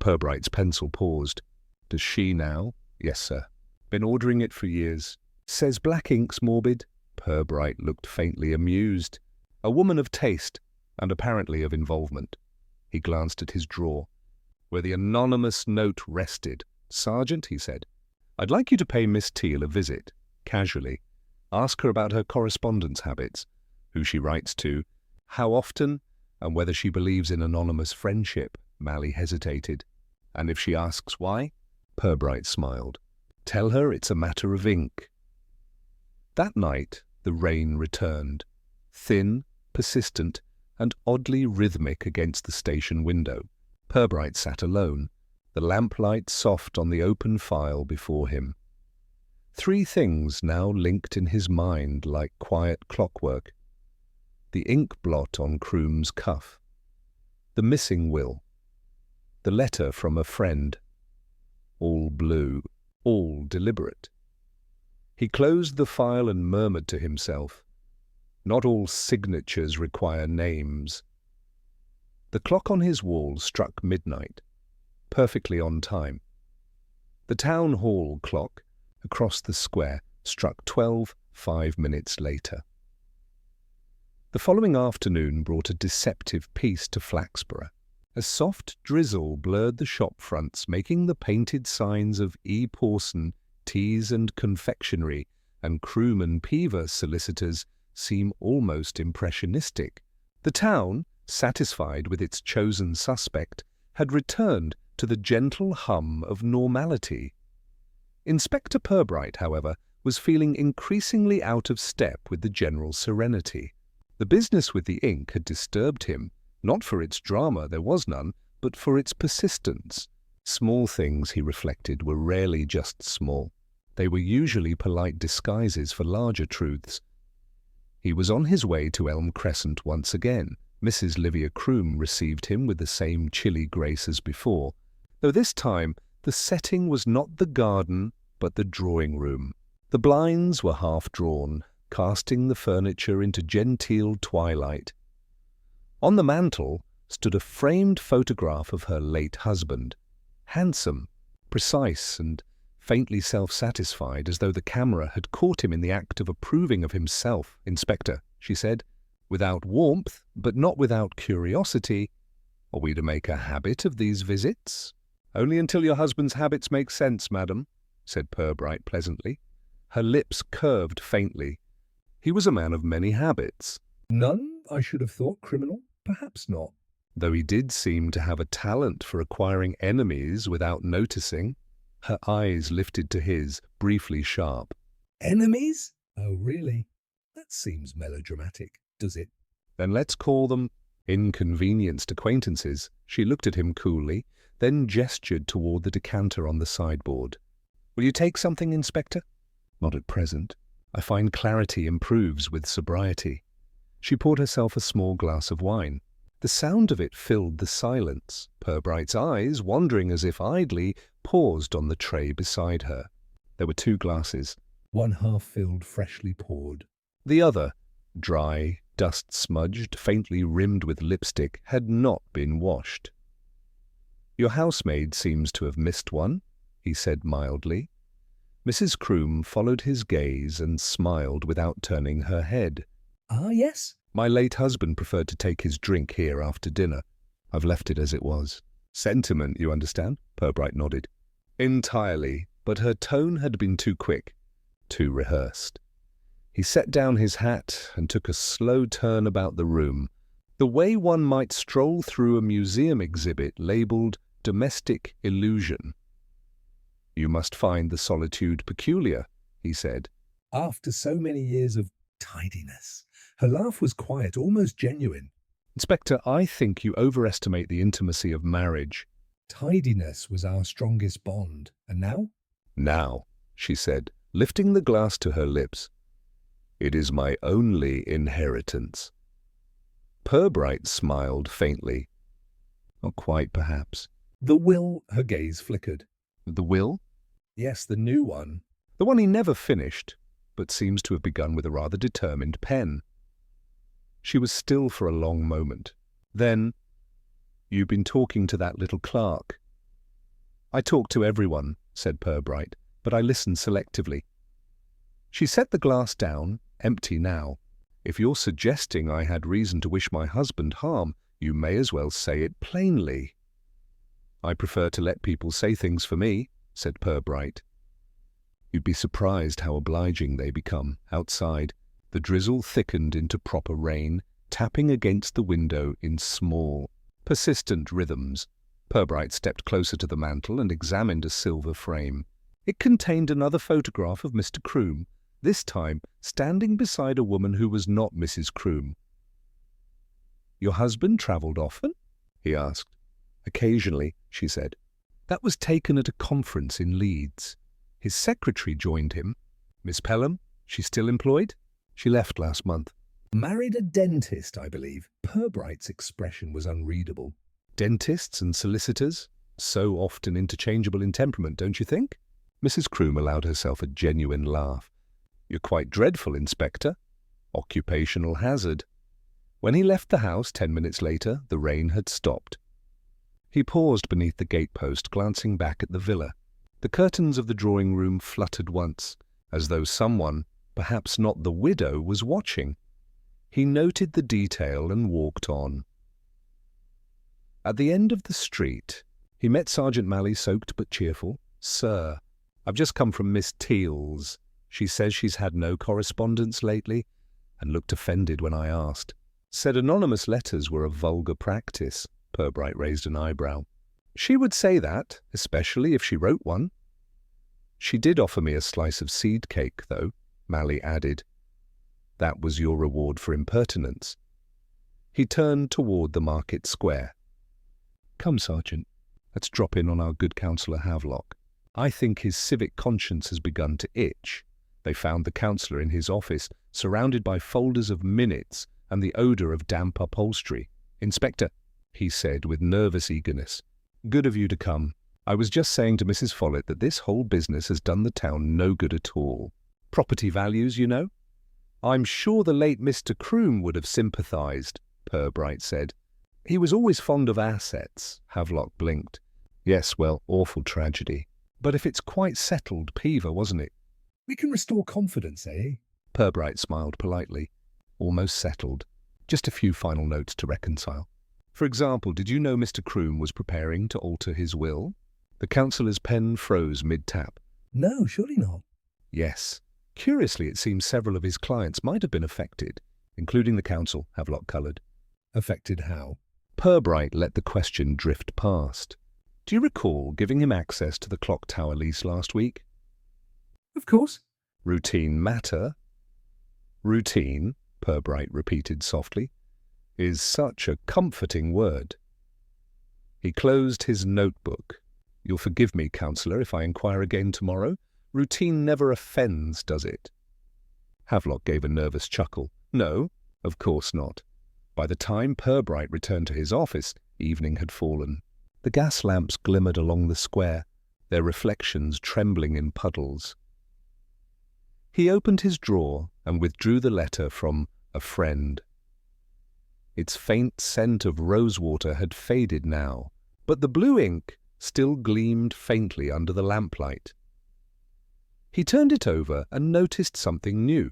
Pirbright's pencil paused. "Does she now?" "Yes, sir. Been ordering it for years. Says black ink's morbid." Pirbright looked faintly amused. A woman of taste, and apparently of involvement. He glanced at his drawer, where the anonymous note rested. "Sergeant," he said, "I'd like you to pay Miss Teal a visit, casually. Ask her about her correspondence habits, who she writes to, how often, and whether she believes in anonymous friendship." Mally hesitated. "And if she asks why?" Pirbright smiled. "Tell her it's a matter of ink." That night the rain returned, thin, persistent, and oddly rhythmic against the station window. Pirbright sat alone, the lamplight soft on the open file before him. Three things now linked in his mind like quiet clockwork. The ink blot on Croom's cuff, the missing will, the letter from a friend. All blue, all deliberate. He closed the file and murmured to himself, "Not all signatures require names." The clock on his wall struck midnight, perfectly on time. The town hall clock across the square struck 12, 5 minutes later. The following afternoon brought a deceptive peace to Flaxborough. A soft drizzle blurred the shop fronts, making the painted signs of E. Pawson, Teas and Confectionery, and Croom and Peaver solicitors seem almost impressionistic. The town, satisfied with its chosen suspect, had returned to the gentle hum of normality. Inspector Pirbright, however, was feeling increasingly out of step with the general serenity. The business with the ink had disturbed him, not for its drama, there was none, but for its persistence. Small things, he reflected, were rarely just small. They were usually polite disguises for larger truths. He was on his way to Elm Crescent once again. Mrs. Livia Croom received him with the same chilly grace as before, though this time the setting was not the garden, but the drawing-room. The blinds were half-drawn, casting the furniture into genteel twilight. On the mantel stood a framed photograph of her late husband, handsome, precise, and faintly self-satisfied, as though the camera had caught him in the act of approving of himself. "Inspector," she said, without warmth, but not without curiosity, "are we to make a habit of these visits?" Only until your husband's habits make sense, madam, said Pirbright pleasantly. Her lips curved faintly. He was a man of many habits. None, I should have thought, criminal? Perhaps not. Though he did seem to have a talent for acquiring enemies without noticing. Her eyes lifted to his, briefly sharp. Enemies? Oh, really? That seems melodramatic, does it? Then let's call them inconvenienced acquaintances. She looked at him coolly, then gestured toward the decanter on the sideboard. Will you take something, Inspector? Not at present. I find clarity improves with sobriety. She poured herself a small glass of wine. The sound of it filled the silence. Pirbright's eyes, wandering as if idly, paused on the tray beside her. There were 2 glasses. One half-filled, freshly poured. The other, dry, dust-smudged, faintly rimmed with lipstick, had not been washed. Your housemaid seems to have missed one, he said mildly. Mrs. Croom followed his gaze and smiled without turning her head. Ah, yes? My late husband preferred to take his drink here after dinner. I've left it as it was. Sentiment, you understand? Pirbright nodded. Entirely, but her tone had been too quick, too rehearsed. He set down his hat and took a slow turn about the room, the way one might stroll through a museum exhibit labelled Domestic Illusion. You must find the solitude peculiar, he said. After so many years of tidiness. Her laugh was quiet, almost genuine. Inspector, I think you overestimate the intimacy of marriage. Tidiness was our strongest bond. And now? Now, she said, lifting the glass to her lips. It is my only inheritance. Pirbright smiled faintly. Not quite, perhaps. The will, her gaze flickered. The will? Yes, the new one. The one he never finished, but seems to have begun with a rather determined pen. She was still for a long moment. Then, you've been talking to that little clerk. I talk to everyone, said Pirbright, but I listen selectively. She set the glass down, empty now. If you're suggesting I had reason to wish my husband harm, you may as well say it plainly. I prefer to let people say things for me, said Pirbright. You'd be surprised how obliging they become outside. The drizzle thickened into proper rain, tapping against the window in small, persistent rhythms. Pirbright stepped closer to the mantel and examined a silver frame. It contained another photograph of Mr. Croom, this time standing beside a woman who was not Mrs. Croom. Your husband travelled often? He asked. Occasionally, she said. That was taken at a conference in Leeds. His secretary joined him. Miss Pelham, she's still employed? She left last month. Married a dentist, I believe. Pirbright's expression was unreadable. Dentists and solicitors? So often interchangeable in temperament, don't you think? Mrs. Croom allowed herself a genuine laugh. You're quite dreadful, Inspector. Occupational hazard. When he left the house 10 minutes later, the rain had stopped. He paused beneath the gatepost, glancing back at the villa. The curtains of the drawing-room fluttered once, as though someone, perhaps not the widow, was watching. He noted the detail and walked on. At the end of the street, he met Sergeant Malley, soaked but cheerful. Sir, I've just come from Miss Teal's. She says she's had no correspondence lately, and looked offended when I asked. Said anonymous letters were a vulgar practice. Pirbright raised an eyebrow. She would say that, especially if she wrote one. She did offer me a slice of seed cake, though, Malley added. That was your reward for impertinence. He turned toward the market square. Come, Sergeant, let's drop in on our good counsellor Havelock. I think his civic conscience has begun to itch. They found the counsellor in his office, surrounded by folders of minutes and the odour of damp upholstery. Inspector, he said with nervous eagerness. Good of you to come. I was just saying to Mrs. Follett that this whole business has done the town no good at all. Property values, you know. I'm sure the late Mr. Croom would have sympathised, Pirbright said. He was always fond of assets, Havelock blinked. Yes, well, awful tragedy. But if it's quite settled, Peever, wasn't it? We can restore confidence, eh? Pirbright smiled politely. Almost settled. Just a few final notes to reconcile. For example, did you know Mr. Croom was preparing to alter his will? The counsellor's pen froze mid-tap. No, surely not. Yes. Curiously, it seems several of his clients might have been affected, including the counsel, Havelock coloured. Affected how? Pirbright let the question drift past. Do you recall giving him access to the clock tower lease last week? Of course. Routine matter? Routine, Pirbright repeated softly, is such a comforting word. He closed his notebook. You'll forgive me, counsellor, if I inquire again tomorrow. Routine never offends, does it? Havelock gave a nervous chuckle. No, of course not. By the time Pirbright returned to his office, evening had fallen. The gas lamps glimmered along the square, their reflections trembling in puddles. He opened his drawer and withdrew the letter from a friend. Its faint scent of rosewater had faded now, but the blue ink still gleamed faintly under the lamplight. He turned it over and noticed something new.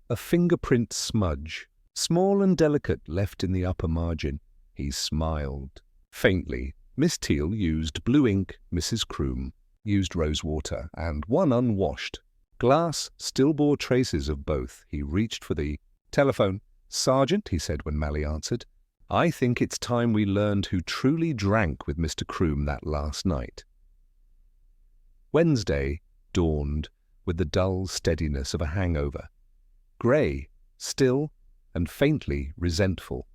A fingerprint smudge, small and delicate, left in the upper margin. He smiled. Faintly, Miss Teal used blue ink, Mrs. Croom used rosewater, and one unwashed. Glass still bore traces of both. He reached for the telephone. "Sergeant," he said when Mally answered, "I think it's time we learned who truly drank with Mr. Croom that last night." Wednesday dawned with the dull steadiness of a hangover. Grey, still, and faintly resentful.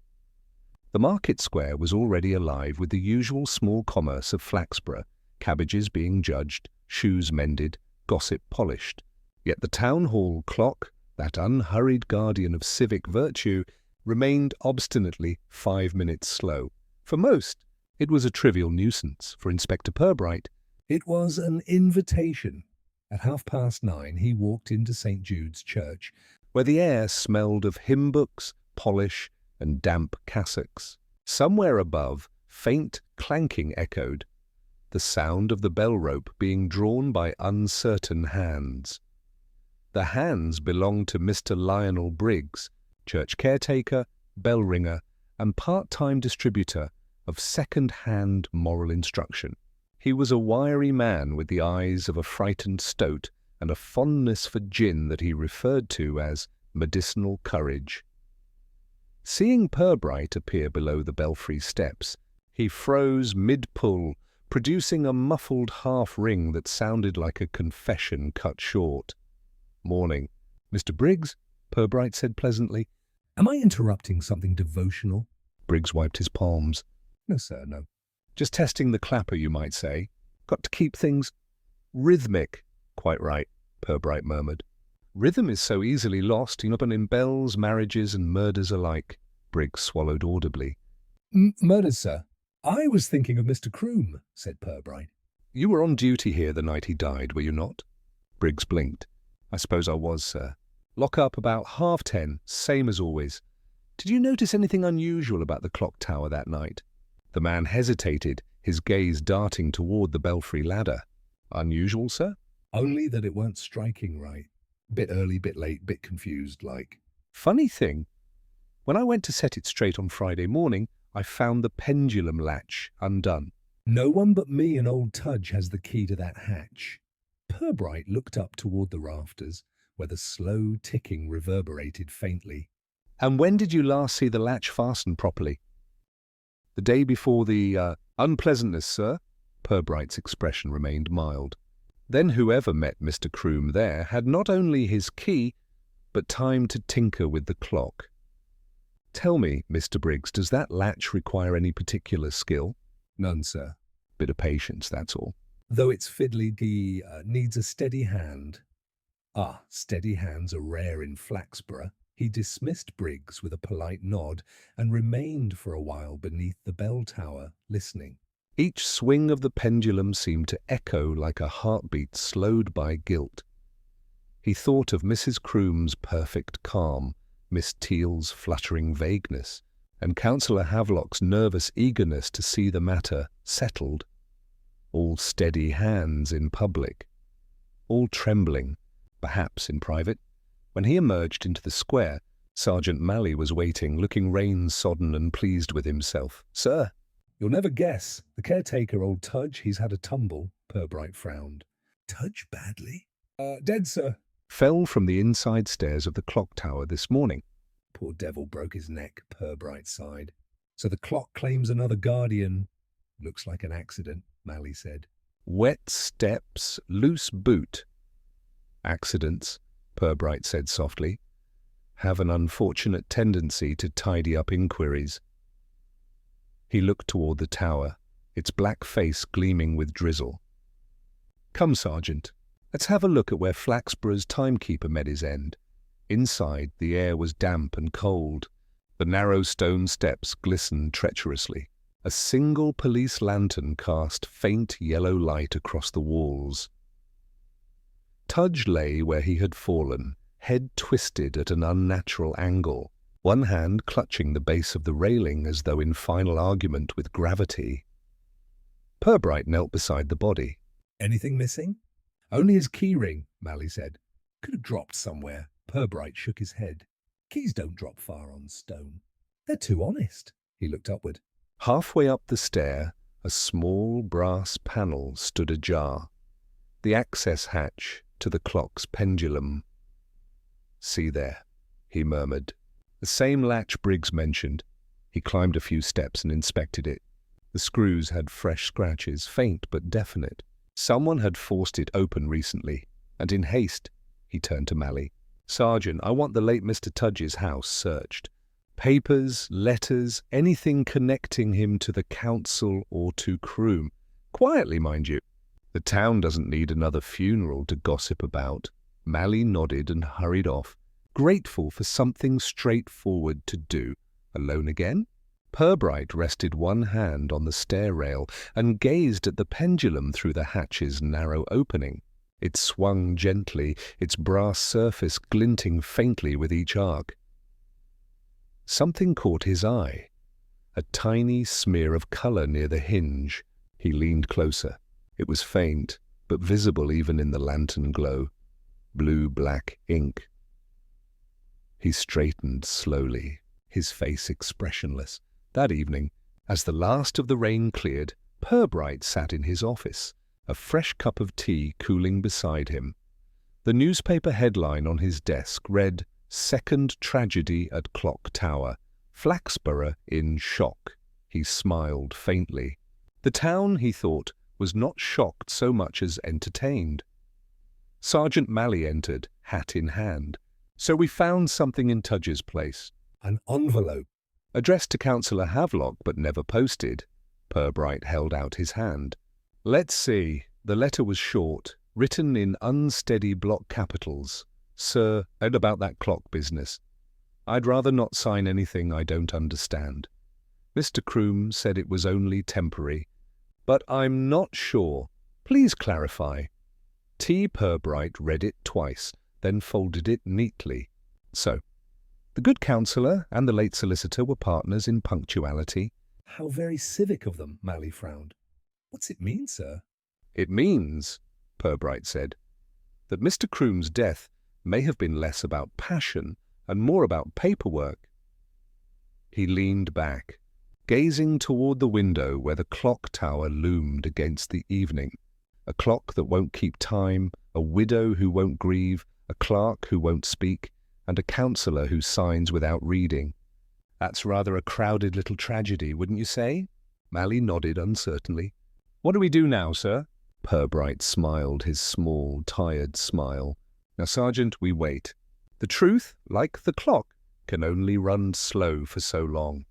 The market square was already alive with the usual small commerce of Flaxborough, cabbages being judged, shoes mended, gossip polished. Yet the town hall clock, that unhurried guardian of civic virtue, remained obstinately 5 minutes slow. For most, it was a trivial nuisance. For Inspector Pirbright, it was an invitation. At 9:30, he walked into St. Jude's Church, where the air smelled of hymn books, polish, and damp cassocks. Somewhere above, faint clanking echoed, the sound of the bell rope being drawn by uncertain hands. The hands belonged to Mr. Lionel Briggs, church caretaker, bell ringer, and part-time distributor of second-hand moral instruction. He was a wiry man with the eyes of a frightened stoat and a fondness for gin that he referred to as medicinal courage. Seeing Pirbright appear below the belfry steps, he froze mid-pull, producing a muffled half-ring that sounded like a confession cut short. "Morning, Mr. Briggs," Pirbright said pleasantly. "Am I interrupting something devotional?" Briggs wiped his palms. "No, sir, no." "Just testing the clapper, you might say. Got to keep things rhythmic." "Quite right," Pirbright murmured. "Rhythm is so easily lost, even in bells, marriages, and murders alike." Briggs swallowed audibly. "Murders, sir. I was thinking of Mr. Croom," said Pirbright. "You were on duty here the night he died, were you not?" Briggs blinked. "I suppose I was, sir. Lock up about 10:30, same as always. Did you notice anything unusual about the clock tower that night?" The man hesitated, his gaze darting toward the belfry ladder. "Unusual, sir?" "Only that it weren't striking right. Bit early, bit late, bit confused, like." "Funny thing, when I went to set it straight on Friday morning, I found the pendulum latch undone." "No one but me and old Tudge has the key to that hatch." Pirbright looked up toward the rafters, where the slow ticking reverberated faintly. "And when did you last see the latch fastened properly?" "The day before the unpleasantness, sir." Pirbright's expression remained mild. "Then whoever met Mr. Croom there had not only his key, but time to tinker with the clock. Tell me, Mr. Briggs, does that latch require any particular skill?" "None, sir. Bit of patience, that's all." Though it's fiddly, needs a steady hand." Steady hands are rare in Flaxborough." He dismissed Briggs with a polite nod and remained for a while beneath the bell tower, listening. Each swing of the pendulum seemed to echo like a heartbeat slowed by guilt. He thought of Mrs. Croom's perfect calm, Miss Teal's fluttering vagueness, and Councillor Havelock's nervous eagerness to see the matter settled. All steady hands in public, all trembling, perhaps in private. When he emerged into the square, Sergeant Mally was waiting, looking rain-sodden and pleased with himself. "Sir." You'll never guess. The caretaker, old Tudge, he's had a tumble, Pirbright frowned. Tudge badly? Dead, sir. Fell from the inside stairs of the clock tower this morning. Poor devil broke his neck, Pirbright sighed. So the clock claims another guardian. Looks like an accident, Mally said. Wet steps, loose boot. Accidents, Pirbright said softly, have an unfortunate tendency to tidy up inquiries. He looked toward the tower, its black face gleaming with drizzle. Come, Sergeant, let's have a look at where Flaxborough's timekeeper met his end. Inside, the air was damp and cold. The narrow stone steps glistened treacherously. A single police lantern cast faint yellow light across the walls. Tudge lay where he had fallen, head twisted at an unnatural angle, one hand clutching the base of the railing as though in final argument with gravity. Pirbright knelt beside the body. Anything missing? Only his keyring, Mally said. Could have dropped somewhere. Pirbright shook his head. Keys don't drop far on stone. They're too honest. He looked upward. Halfway up the stair, a small brass panel stood ajar, the access hatch to the clock's pendulum. See there, he murmured. The same latch Briggs mentioned. He climbed a few steps and inspected it. The screws had fresh scratches, faint but definite. Someone had forced it open recently, and in haste, he turned to Mally. Sergeant, I want the late Mr. Tudge's house searched. Papers, letters, anything connecting him to the council or to Croom. Quietly, mind you. The town doesn't need another funeral to gossip about. Mally nodded and hurried off, grateful for something straightforward to do. Alone again? Pirbright rested one hand on the stair rail and gazed at the pendulum through the hatch's narrow opening. It swung gently, its brass surface glinting faintly with each arc. Something caught his eye. A tiny smear of colour near the hinge. He leaned closer. It was faint, but visible even in the lantern glow. Blue-black ink. He straightened slowly, his face expressionless. That evening, as the last of the rain cleared, Pirbright sat in his office, a fresh cup of tea cooling beside him. The newspaper headline on his desk read, Second Tragedy at Clock Tower. Flaxborough in shock. He smiled faintly. The town, he thought, was not shocked so much as entertained. Sergeant Mally entered, hat in hand. So we found something in Tudge's place. An envelope. Addressed to Councillor Havelock but never posted. Pirbright held out his hand. Let's see. The letter was short, written in unsteady block capitals. Sir, and about that clock business. I'd rather not sign anything I don't understand. Mr. Croom said it was only temporary, but I'm not sure. Please clarify. T. Pirbright read it twice, then folded it neatly. So, the good councillor and the late solicitor were partners in punctuality. How very civic of them, Mally frowned. What's it mean, sir? It means, Pirbright said, that Mr. Croom's death may have been less about passion and more about paperwork. He leaned back, gazing toward the window where the clock tower loomed against the evening. A clock that won't keep time, a widow who won't grieve, a clerk who won't speak, and a councillor who signs without reading. That's rather a crowded little tragedy, wouldn't you say? Mally nodded uncertainly. What do we do now, sir? Pirbright smiled his small, tired smile. Now, Sergeant, we wait. The truth, like the clock, can only run slow for so long.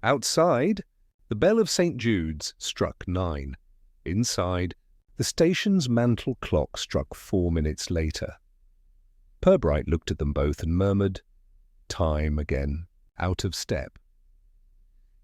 Outside, the bell of St. Jude's struck 9. Inside, the station's mantel clock struck 4 minutes later. Pirbright looked at them both and murmured, Time again, out of step.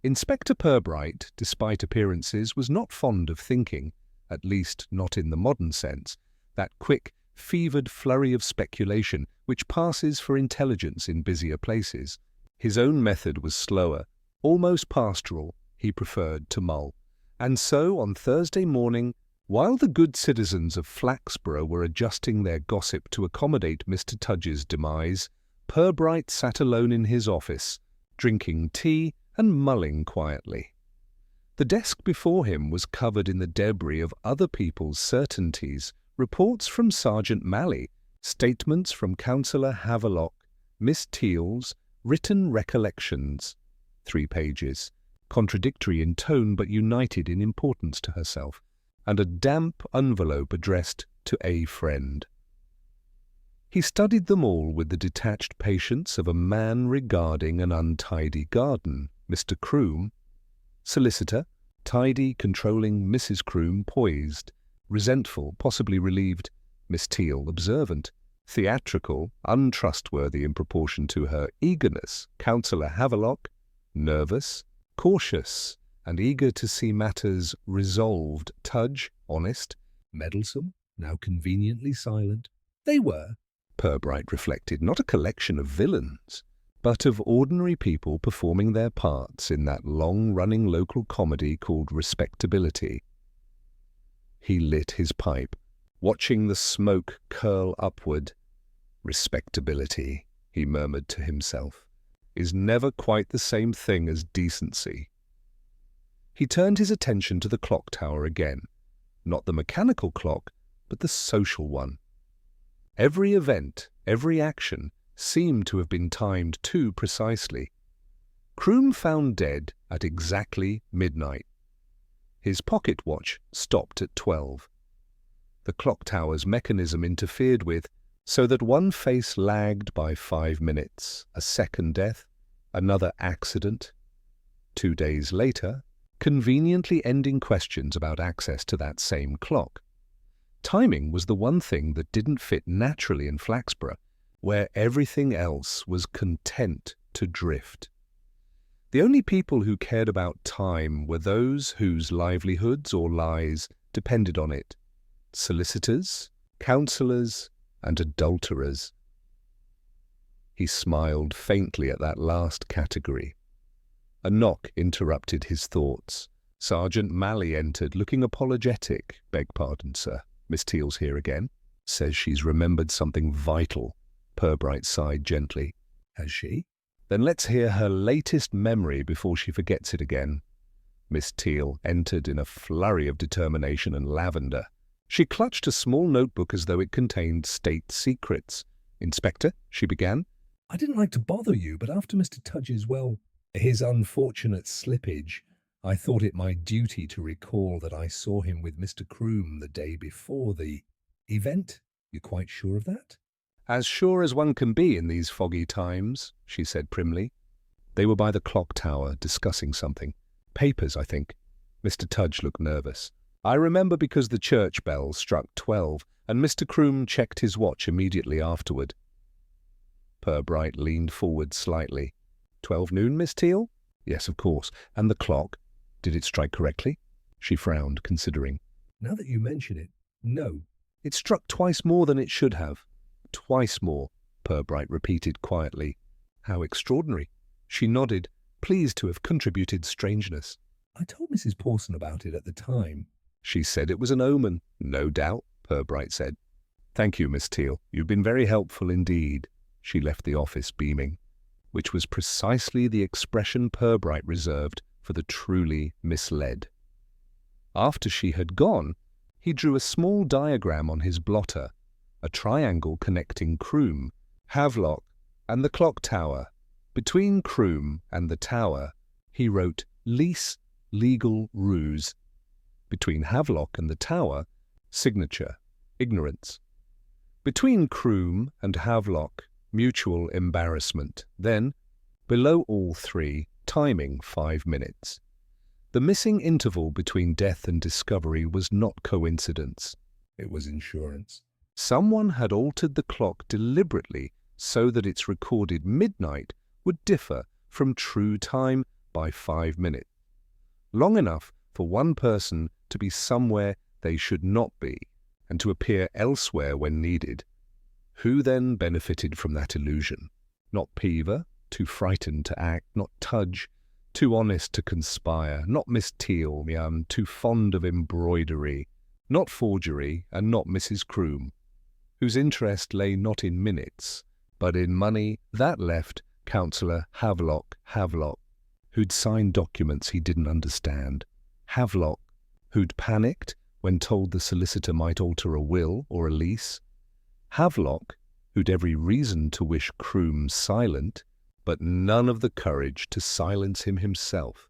Inspector Pirbright, despite appearances, was not fond of thinking, at least not in the modern sense, that quick, fevered flurry of speculation which passes for intelligence in busier places. His own method was slower, almost pastoral. He preferred to mull. And so, on Thursday morning, while the good citizens of Flaxborough were adjusting their gossip to accommodate Mr. Tudge's demise, Pirbright sat alone in his office, drinking tea and mulling quietly. The desk before him was covered in the debris of other people's certainties, reports from Sergeant Malley, statements from Councillor Havelock, Miss Teal's written recollections. 3 pages, contradictory in tone but united in importance to herself, and a damp envelope addressed to a friend. He studied them all with the detached patience of a man regarding an untidy garden. Mr. Croom, solicitor, tidy, controlling Mrs. Croom, poised, resentful, possibly relieved, Miss Teal, observant, theatrical, untrustworthy in proportion to her eagerness, Councillor Havelock, nervous, cautious, and eager to see matters resolved, Tudge, honest, meddlesome, now conveniently silent. They were, Pirbright reflected, not a collection of villains, but of ordinary people performing their parts in that long-running local comedy called Respectability. He lit his pipe, watching the smoke curl upward. Respectability, he murmured to himself, is never quite the same thing as decency. He turned his attention to the clock tower again, not the mechanical clock, but the social one. Every event, every action, seemed to have been timed too precisely. Croom found dead at exactly midnight. His pocket watch stopped at 12. The clock tower's mechanism interfered with, so that one face lagged by 5 minutes, a second death, another accident. 2 days later, conveniently ending questions about access to that same clock. Timing was the one thing that didn't fit naturally in Flaxborough, where everything else was content to drift. The only people who cared about time were those whose livelihoods or lives depended on it: solicitors, counsellors, and adulterers. He smiled faintly at that last category. A knock interrupted his thoughts. Sergeant Malley entered, looking apologetic. "Beg pardon, sir. Miss Teal's here again. Says she's remembered something vital." Pirbright sighed gently. "Has she?" "Then let's hear her latest memory before she forgets it again." Miss Teal entered in a flurry of determination and lavender. She clutched a small notebook as though it contained state secrets. "Inspector," she began. "I didn't like to bother you, but after Mr. Tudge's, his unfortunate slippage, I thought it my duty to recall that I saw him with Mr. Croom the day before the event. You're quite sure of that?" "As sure as one can be in these foggy times," she said primly. They were by the clock tower, discussing something. "Papers, I think." Mr. Tudge looked nervous. "I remember because the church bell struck 12, and Mr. Croom checked his watch immediately afterward." Pirbright leaned forward slightly. 12 noon, Miss Teal?" "Yes, of course. And the clock? Did it strike correctly?" She frowned, considering. "Now that you mention it, no." "It struck twice more than it should have." "Twice more," Pirbright repeated quietly. "How extraordinary." She nodded, pleased to have contributed strangeness. "I told Mrs. Pawson about it at the time." "She said it was an omen." "No doubt," Pirbright said. "Thank you, Miss Teal. You've been very helpful indeed." She left the office beaming, which was precisely the expression Pirbright reserved for the truly misled. After she had gone, he drew a small diagram on his blotter, a triangle connecting Croom, Havelock, and the clock tower. Between Croom and the tower, he wrote lease, legal ruse. Between Havelock and the tower, signature, ignorance. Between Croom and Havelock, mutual embarrassment. Then, below all three, timing 5 minutes. The missing interval between death and discovery was not coincidence. It was insurance. Someone had altered the clock deliberately so that its recorded midnight would differ from true time by 5 minutes. Long enough for one person to be somewhere they should not be, and to appear elsewhere when needed. Who then benefited from that illusion? Not Peever, too frightened to act, not Tudge, too honest to conspire, not Miss Teal, too fond of embroidery, not forgery, and not Mrs. Croom, whose interest lay not in minutes, but in money that left Councillor Havelock, who'd signed documents he didn't understand. Havelock, who'd panicked when told the solicitor might alter a will or a lease. Havelock, who'd every reason to wish Croom silent, but none of the courage to silence him himself.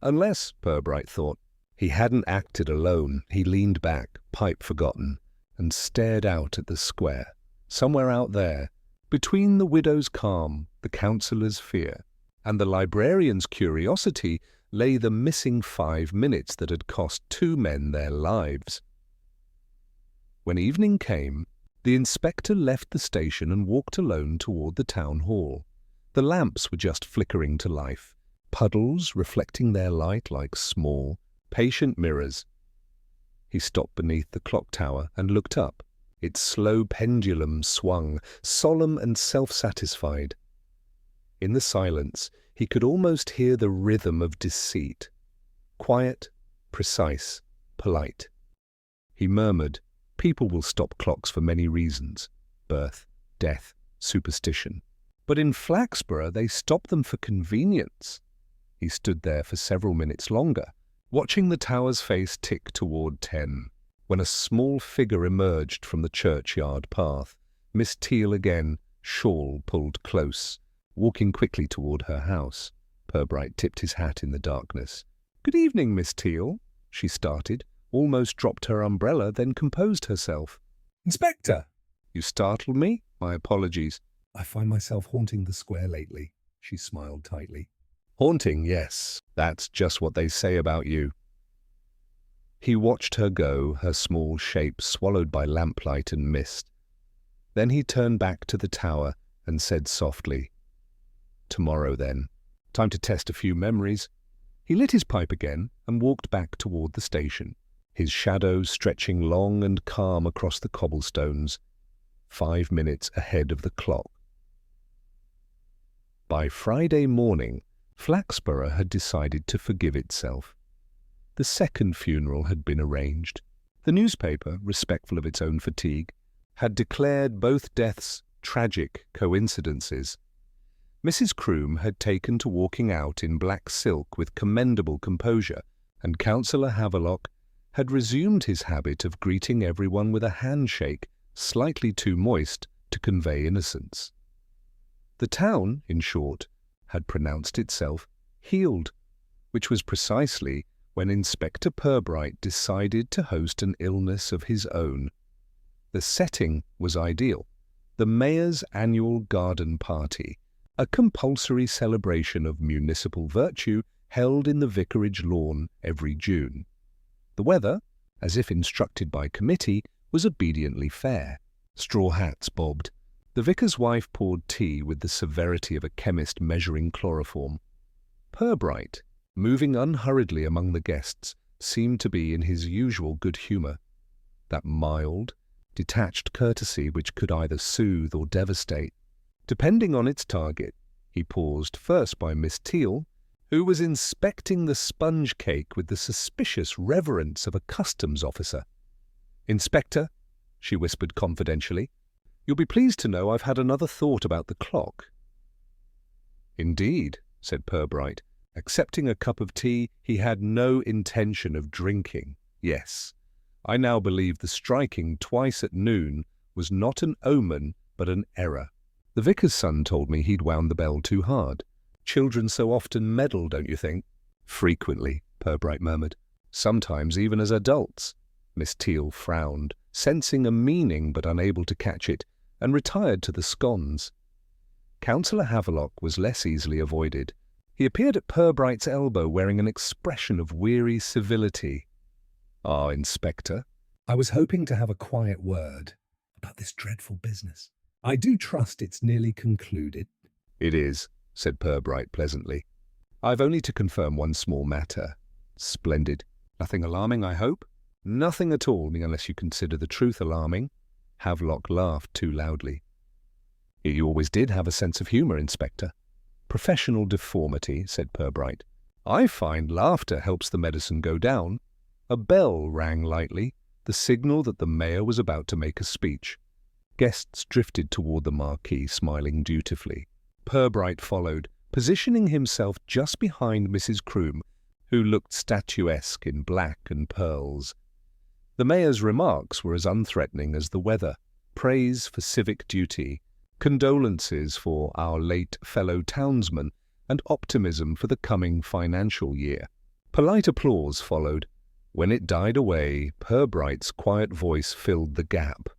Unless, Pirbright thought, he hadn't acted alone. He leaned back, pipe forgotten, and stared out at the square. Somewhere out there, between the widow's calm, the counsellor's fear, and the librarian's curiosity, lay the missing 5 minutes that had cost 2 men their lives. When evening came, the inspector left the station and walked alone toward the town hall. The lamps were just flickering to life, puddles reflecting their light like small, patient mirrors. He stopped beneath the clock tower and looked up. Its slow pendulum swung, solemn and self-satisfied. In the silence, he could almost hear the rhythm of deceit. Quiet, precise, polite. He murmured, "People will stop clocks for many reasons. Birth, death, superstition. But in Flaxborough they stop them for convenience." He stood there for several minutes longer, watching the tower's face tick toward 10, when a small figure emerged from the churchyard path. Miss Teal again, shawl pulled close, walking quickly toward her house. Pirbright tipped his hat in the darkness. "Good evening, Miss Teal," she started, almost dropped her umbrella, then composed herself. "Inspector!" "You startled me? My apologies." "I find myself haunting the square lately," she smiled tightly. "Haunting, yes. That's just what they say about you." He watched her go, her small shape swallowed by lamplight and mist. Then he turned back to the tower and said softly, "Tomorrow, then. Time to test a few memories." He lit his pipe again and walked back toward the station, his shadow stretching long and calm across the cobblestones, 5 minutes ahead of the clock. By Friday morning, Flaxborough had decided to forgive itself. The second funeral had been arranged. The newspaper, respectful of its own fatigue, had declared both deaths tragic coincidences. Mrs. Croom had taken to walking out in black silk with commendable composure, and Councillor Havelock had resumed his habit of greeting everyone with a handshake slightly too moist to convey innocence. The town, in short, had pronounced itself healed, which was precisely when Inspector Pirbright decided to host an illness of his own. The setting was ideal. The mayor's annual garden party, a compulsory celebration of municipal virtue held in the vicarage lawn every June. The weather, as if instructed by committee, was obediently fair. Straw hats bobbed. The vicar's wife poured tea with the severity of a chemist measuring chloroform. Pirbright, moving unhurriedly among the guests, seemed to be in his usual good humour. That mild, detached courtesy which could either soothe or devastate, depending on its target. He paused first by Miss Teal, who was inspecting the sponge cake with the suspicious reverence of a customs officer. "Inspector," she whispered confidentially, "you'll be pleased to know I've had another thought about the clock." "Indeed," said Pirbright. Accepting a cup of tea he had no intention of drinking. "Yes, I now believe the striking twice at noon was not an omen but an error. The vicar's son told me he'd wound the bell too hard. Children so often meddle, don't you think?" "Frequently," Pirbright murmured. "Sometimes even as adults." Miss Teal frowned, sensing a meaning but unable to catch it, and retired to the scones. Councillor Havelock was less easily avoided. He appeared at Pirbright's elbow wearing an expression of weary civility. "Ah, Inspector." "I was hoping to have a quiet word about this dreadful business. I do trust it's nearly concluded." "It is," said Pirbright pleasantly. "I've only to confirm one small matter." "Splendid. Nothing alarming, I hope?" "Nothing at all, unless you consider the truth alarming." Havelock laughed too loudly. "You always did have a sense of humour, Inspector." "Professional deformity," said Pirbright. "I find laughter helps the medicine go down." A bell rang lightly, the signal that the mayor was about to make a speech. Guests drifted toward the marquee, smiling dutifully. Pirbright followed, positioning himself just behind Mrs. Croom, who looked statuesque in black and pearls. The mayor's remarks were as unthreatening as the weather, praise for civic duty, condolences for our late fellow townsman, and optimism for the coming financial year. Polite applause followed. When it died away, Pirbright's quiet voice filled the gap.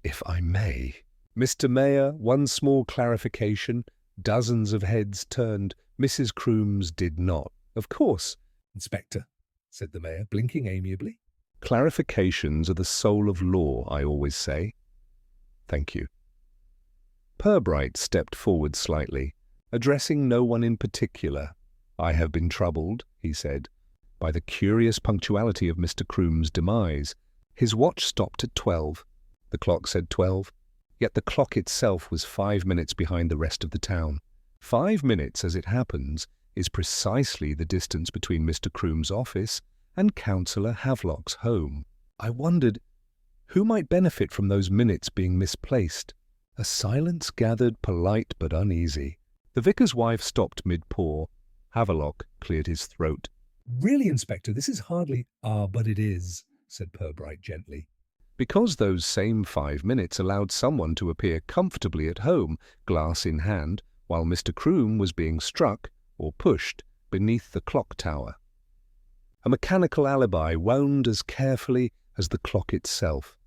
"If I may, Mr. Mayor, one small clarification." Dozens of heads turned. Mrs. Crooms did not. "Of course." "Inspector," said the mayor, blinking amiably. "Clarifications are the soul of law, I always say." "Thank you." Pirbright stepped forward slightly, addressing no one in particular. "I have been troubled," he said, "by the curious punctuality of Mr. Croom's demise. His watch stopped at 12. The clock said 12. Yet the clock itself was 5 minutes behind the rest of the town. 5 minutes, as it happens, is precisely the distance between Mr. Croom's office and Councillor Havelock's home. I wondered who might benefit from those minutes being misplaced." A silence gathered, polite but uneasy. The vicar's wife stopped mid-pour. Havelock cleared his throat. "Really, Inspector, this is hardly—" "Ah, but it is," said Pirbright gently. "Because those same 5 minutes allowed someone to appear comfortably at home, glass in hand, while Mr. Croom was being struck, or pushed, beneath the clock tower. A mechanical alibi wound as carefully as the clock itself."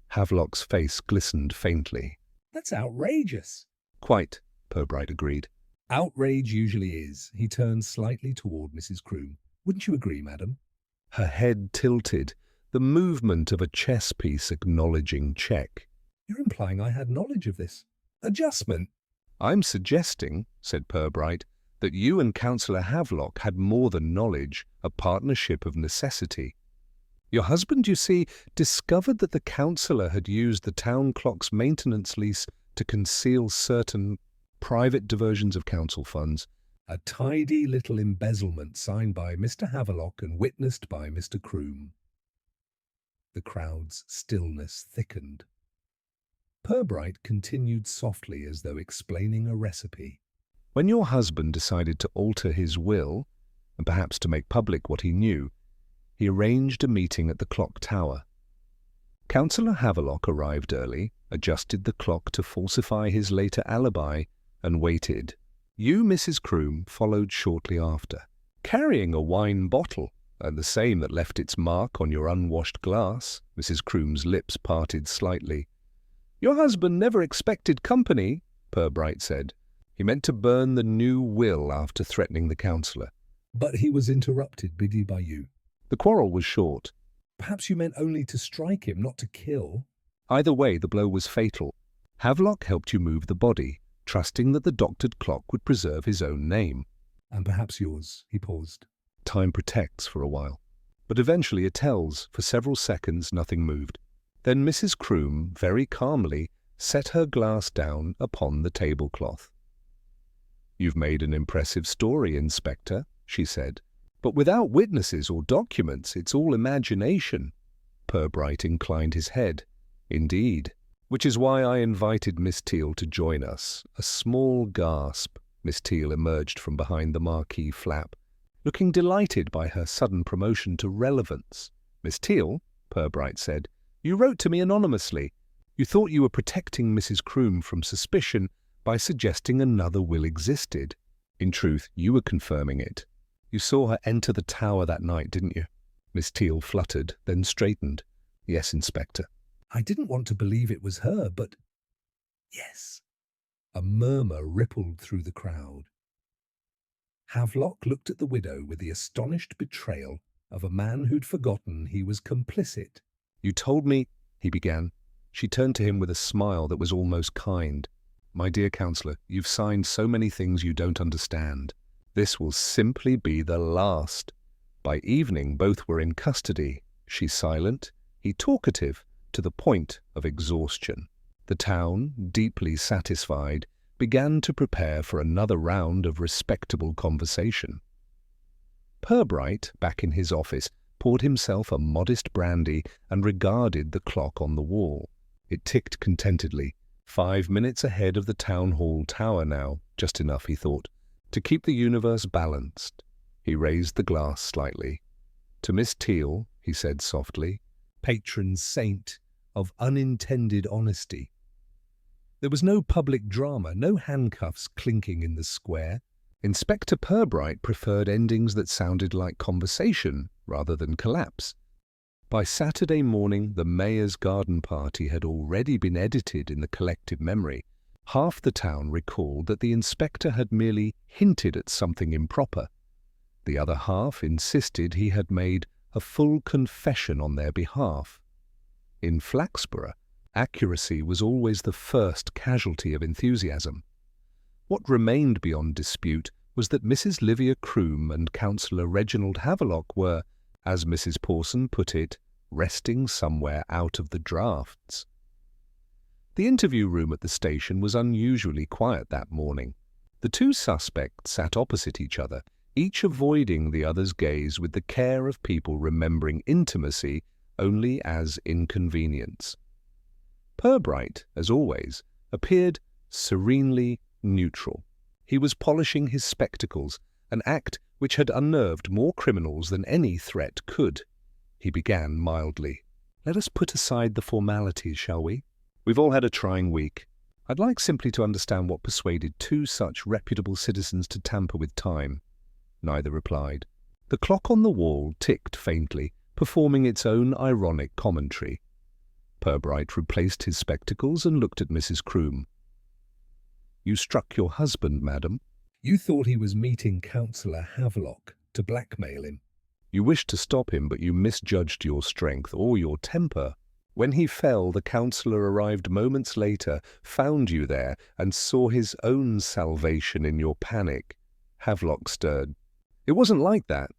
Havelock's face glistened faintly. "That's outrageous." "Quite," Pirbright agreed. "Outrage usually is." He turned slightly toward Mrs. Croom. "Wouldn't you agree, madam?" Her head tilted, the movement of a chess piece acknowledging check. "You're implying I had knowledge of this adjustment." "I'm suggesting," said Pirbright, "that you and Councillor Havelock had more than knowledge, a partnership of necessity. Your husband, you see, discovered that the councillor had used the town clock's maintenance lease to conceal certain private diversions of council funds." "A tidy little embezzlement signed by Mr. Havelock and witnessed by Mr. Croom." The crowd's stillness thickened. Pirbright continued softly as though explaining a recipe. "When your husband decided to alter his will, and perhaps to make public what he knew, he arranged a meeting at the clock tower. Councillor Havelock arrived early, adjusted the clock to falsify his later alibi, and waited. You, Mrs. Croom, followed shortly after, carrying a wine bottle, and the same that left its mark on your unwashed glass." Mrs. Croom's lips parted slightly. "Your husband never expected company," Pirbright said. "He meant to burn the new will after threatening the councillor." "But he was interrupted, biddy, by you." "The quarrel was short. "Perhaps you meant only to strike him, not to kill." Either way, the blow was fatal. Havelock helped you move the body, trusting that the doctored clock would preserve his own name." "And perhaps yours." He paused. "Time protects for a while. But eventually it tells. For several seconds nothing moved. Then Mrs. Croom, very calmly, set her glass down upon the tablecloth. "You've made an impressive story, Inspector," she said. "But without witnesses or documents, it's all imagination." Pirbright inclined his head. "Indeed. Which is why I invited Miss Teal to join us." A small gasp. Miss Teal emerged from behind the marquee flap, looking delighted by her sudden promotion to relevance. "Miss Teal," Pirbright said, "you wrote to me anonymously. You thought you were protecting Mrs. Croom from suspicion by suggesting another will existed. In truth, you were confirming it. You saw her enter the tower that night, didn't you?" Miss Teal fluttered, then straightened. "Yes, Inspector." "I didn't want to believe it was her, but—" "Yes." A murmur rippled through the crowd. Havelock looked at the widow with the astonished betrayal of a man who'd forgotten he was complicit. "You told me," he began. She turned to him with a smile that was almost kind. "My dear councillor, you've signed so many things you don't understand. This will simply be the last." By evening both were in custody, she silent, he talkative, to the point of exhaustion. The town, deeply satisfied, began to prepare for another round of respectable conversation. Pirbright, back in his office, poured himself a modest brandy and regarded the clock on the wall. It ticked contentedly, 5 minutes ahead of the town hall tower now, just enough, he thought, to keep the universe balanced. He raised the glass slightly. "To Miss Teal," he said softly, patron saint of unintended honesty. There was no public drama, no handcuffs clinking in the square. Inspector Pirbright preferred endings that sounded like conversation rather than collapse. By Saturday morning, the mayor's garden party had already been edited in the collective memory. Half the town recalled that the inspector had merely hinted at something improper. The other half insisted he had made a full confession on their behalf. In Flaxborough, accuracy was always the first casualty of enthusiasm. What remained beyond dispute was that Mrs. Livia Croom and Councillor Reginald Havelock were, as Mrs. Pawson put it, resting somewhere out of the drafts. The interview room at the station was unusually quiet that morning. The two suspects sat opposite each other, each avoiding the other's gaze with the care of people remembering intimacy only as inconvenience. Pirbright, as always, appeared serenely neutral. He was polishing his spectacles, an act which had unnerved more criminals than any threat could. He began mildly. "Let us put aside the formalities, shall we? We've all had a trying week. I'd like simply to understand what persuaded two such reputable citizens to tamper with time." Neither replied. The clock on the wall ticked faintly, performing its own ironic commentary. Pirbright replaced his spectacles and looked at Mrs. Croom. "You struck your husband, madam." "You thought he was meeting Councillor Havelock to blackmail him." "You wished to stop him, but you misjudged your strength or your temper. When he fell, the councillor arrived moments later, found you there, and saw his own salvation in your panic." Havelock stirred. "It wasn't like that.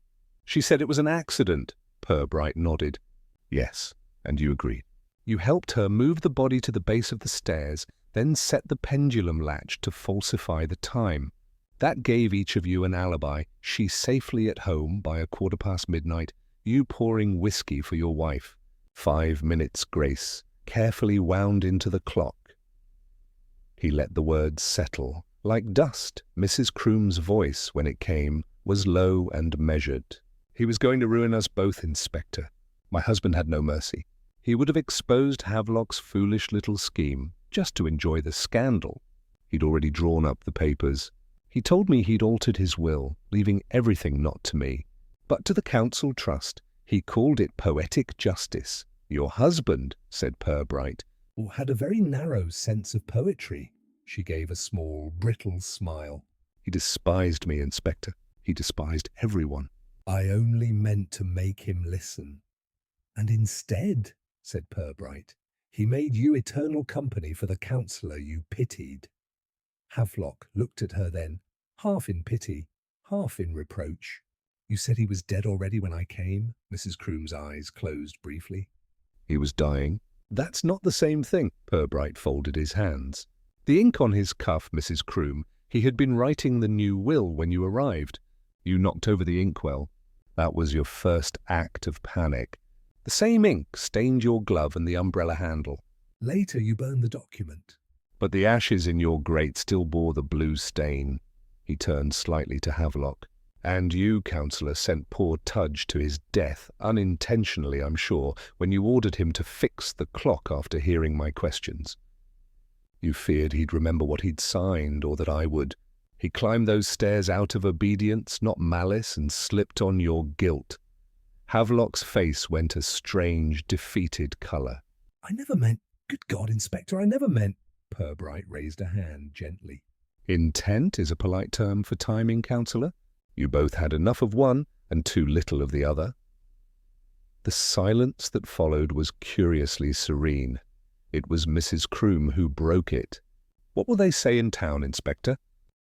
She said it was an accident." Pirbright nodded. "Yes, and you agreed. You helped her move the body to the base of the stairs, then set the pendulum latch to falsify the time. That gave each of you an alibi, she safely at home by midnight, you pouring whiskey for your wife. 5 minutes grace, carefully wound into the clock." He let the words settle. Like dust, Mrs. Croom's voice, when it came, was low and measured. "He was going to ruin us both, Inspector. My husband had no mercy. He would have exposed Havelock's foolish little scheme, just to enjoy the scandal. He'd already drawn up the papers. He told me he'd altered his will, leaving everything not to me, but to the council trust. He called it poetic justice." "Your husband," said Pirbright, "Had a very narrow sense of poetry." She gave a small, brittle smile. "He despised me, Inspector. He despised everyone." "I only meant to make him listen." "And instead," said Pirbright, "he made you eternal company for the councillor you pitied." Havelock looked at her then, half in pity, half in reproach. "You said he was dead already when I came?" Mrs. Croom's eyes closed briefly. "He was dying." "That's not the same thing." Pirbright folded his hands. "The ink on his cuff, Mrs. Croom. He had been writing the new will when you arrived. You knocked over the inkwell. That was your first act of panic. The same ink stained your glove and the umbrella handle. Later you burned the document." But the ashes in your grate still bore the blue stain." He turned slightly to Havelock. "And you, Councillor, sent poor Tudge to his death, unintentionally, I'm sure, when you ordered him to fix the clock after hearing my questions. You feared he'd remember what he'd signed, or that I would. He climbed those stairs out of obedience, not malice, and slipped on your guilt." Havelock's face went a strange, defeated colour. "I never meant— Good God, Inspector, I never meant—" Pirbright raised a hand gently. "Intent is a polite term for timing, Councillor. You both had enough of one and too little of the other." The silence that followed was curiously serene. It was Mrs. Croom who broke it. "What will they say in town, Inspector?"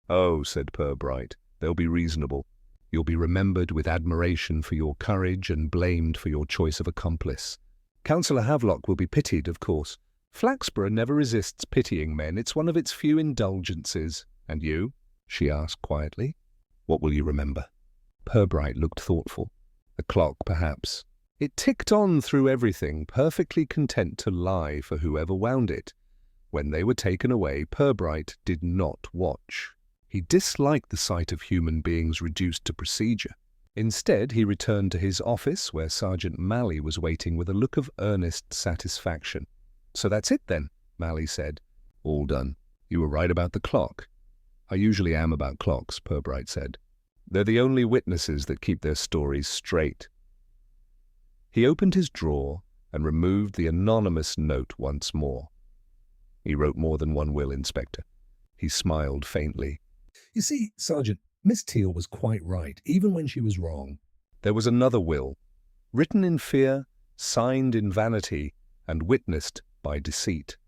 "Oh," said Pirbright, "they'll be reasonable. You'll be remembered with admiration for your courage and blamed for your choice of accomplice. Councillor Havelock will be pitied, of course. Flaxborough never resists pitying men. It's one of its few indulgences. And you?" she asked quietly. "What will you remember?" Pirbright looked thoughtful. "The clock, perhaps. It ticked on through everything, perfectly content to lie for whoever wound it. When they were taken away, Pirbright did not watch. He disliked the sight of human beings reduced to procedure. Instead, he returned to his office where Sergeant Malley was waiting with a look of earnest satisfaction. "So that's it then," Malley said. "All done. You were right about the clock." "I usually am about clocks," Pirbright said. "They're the only witnesses that keep their stories straight." He opened his drawer and removed the anonymous note once more. "He wrote more than one will, Inspector." He smiled faintly. "You see, Sergeant, Miss Teal was quite right, even when she was wrong." There was another will, written in fear, signed in vanity, and witnessed by deceit.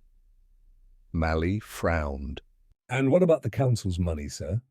Malley frowned. "And what about the council's money, sir?"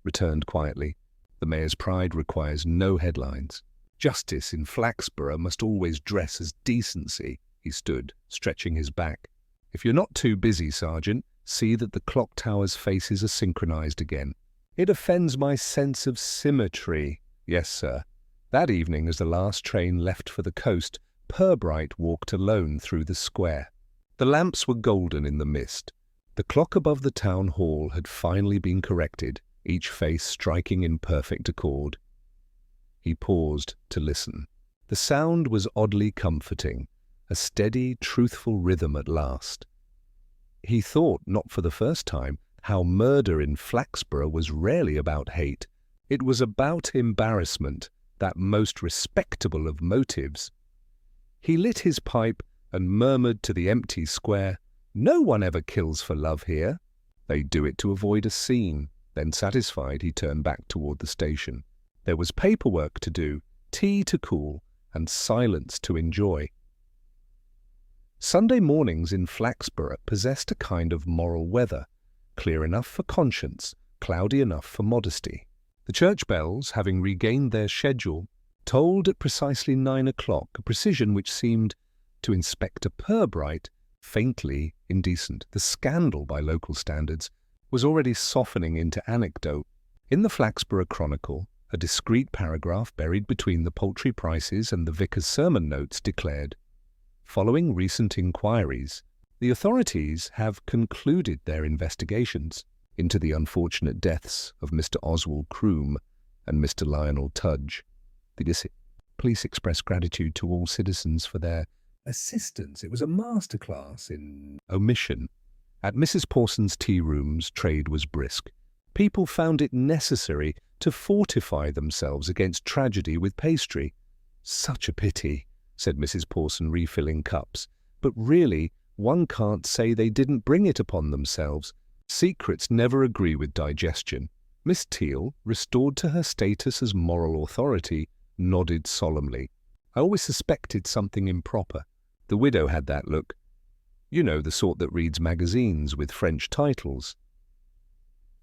Returned quietly. "The mayor's pride requires no headlines. Justice in Flaxborough must always dress as decency." He stood, stretching his back. "If you're not too busy, Sergeant, see that the clock tower's faces are synchronized again. It offends my sense of symmetry." "Yes, sir." That evening, as the last train left for the coast, Pirbright walked alone through the square. The lamps were golden in the mist. The clock above the town hall had finally been corrected, each face striking in perfect accord. He paused to listen. The sound was oddly comforting, a steady, truthful rhythm at last. He thought, not for the first time, how murder in Flaxborough was rarely about hate. It was about embarrassment, that most respectable of motives. He lit his pipe and murmured to the empty square, "No one ever kills for love here. They do it to avoid a scene." Then, satisfied, he turned back toward the station. There was paperwork to do, tea to cool, and silence to enjoy. Sunday mornings in Flaxborough possessed a kind of moral weather, clear enough for conscience, cloudy enough for modesty. The church bells, having regained their schedule, tolled at precisely 9 o'clock, a precision which seemed, to Inspector Pirbright, faintly indecent. The scandal, by local standards, was already softening into anecdote. In the Flaxborough Chronicle, a discreet paragraph buried between the poultry prices and the vicar's sermon notes declared, "Following recent inquiries, the authorities have concluded their investigations into the unfortunate deaths of Mr. Oswald Croom and Mr. Lionel Tudge. The police express gratitude to all citizens for their assistance. It was a masterclass in omission." At Mrs. Pawson's tea rooms, trade was brisk. People found it necessary to fortify themselves against tragedy with pastry. "Such a pity," said Mrs. Pawson, refilling cups. "But really, one can't say they didn't bring it upon themselves. Secrets never agree with digestion." Miss Teal, restored to her status as moral authority, nodded solemnly. "I always suspected something improper. The widow had that look. You know, the sort that reads magazines with French titles."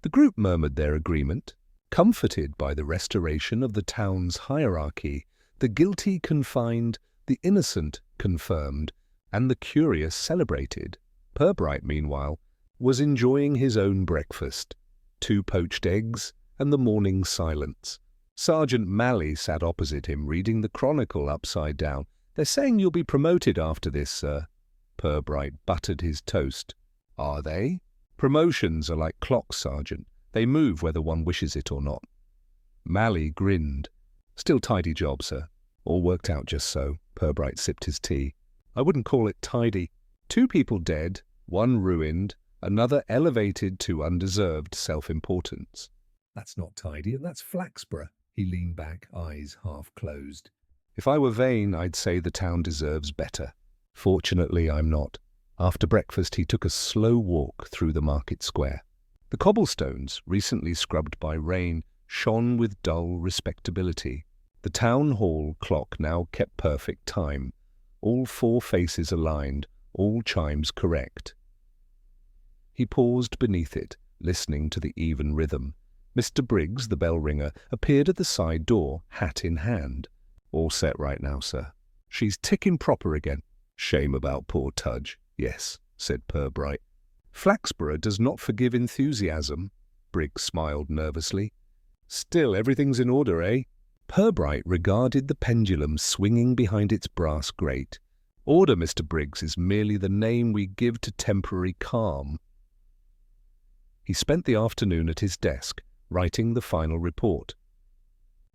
The group murmured their agreement, comforted by the restoration of the town's hierarchy, the guilty confined, the innocent confirmed, and the curious celebrated. Pirbright, meanwhile, was enjoying his own breakfast, 2 poached eggs and the morning silence. Sergeant Malley sat opposite him, reading the Chronicle upside down. "They're saying you'll be promoted after this, sir." Pirbright buttered his toast. "Are they?" "Promotions are like clocks, Sergeant. They move whether one wishes it or not." Malley grinned. "Still tidy job, sir." "All worked out just so." Pirbright sipped his tea. "I wouldn't call it tidy. 2 people dead, 1 ruined, another elevated to undeserved self-importance." "That's not tidy, and that's Flaxborough." He leaned back, eyes half closed. "If I were vain, I'd say the town deserves better. Fortunately, I'm not." After breakfast, he took a slow walk through the market square. The cobblestones, recently scrubbed by rain, shone with dull respectability. The town hall clock now kept perfect time, all 4 faces aligned, all chimes correct. He paused beneath it, listening to the even rhythm. Mr. Briggs, the bell ringer, appeared at the side door, hat in hand. "All set right now, sir." "She's ticking proper again." "Shame about poor Tudge." "Yes," said Pirbright. "Flaxborough does not forgive enthusiasm." Briggs smiled nervously. "Still, everything's in order, eh?" Pirbright regarded the pendulum swinging behind its brass grate. "Order, Mr. Briggs, is merely the name we give to temporary calm." He spent the afternoon at his desk, writing the final report.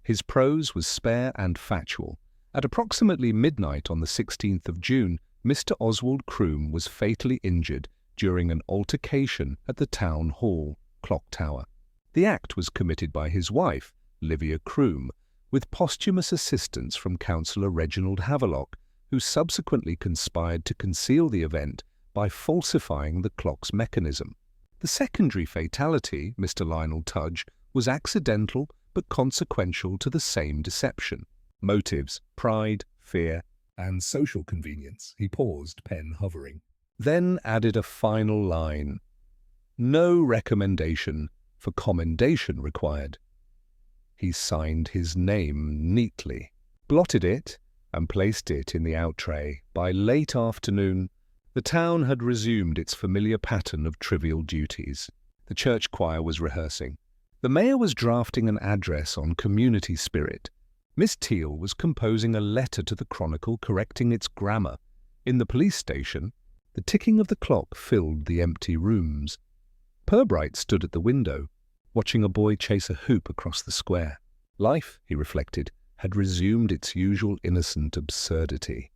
His prose was spare and factual. At approximately midnight on the 16th of June, Mr. Oswald Croom was fatally injured during an altercation at the town hall clock tower. The act was committed by his wife, Livia Croom, with posthumous assistance from Councillor Reginald Havelock, who subsequently conspired to conceal the event by falsifying the clock's mechanism. The secondary fatality, Mr. Lionel Tudge, was accidental but consequential to the same deception. Motives: pride, fear, And social convenience. He paused, pen hovering. then added a final line. No recommendation for commendation required. He signed his name neatly, blotted it, and placed it in the out tray. By late afternoon, the town had resumed its familiar pattern of trivial duties. The church choir was rehearsing. The mayor was drafting an address on community spirit. Miss Teal was composing a letter to the Chronicle correcting its grammar. In the police station, the ticking of the clock filled the empty rooms. Pirbright stood at the window, watching a boy chase a hoop across the square. Life, he reflected, had resumed its usual innocent absurdity.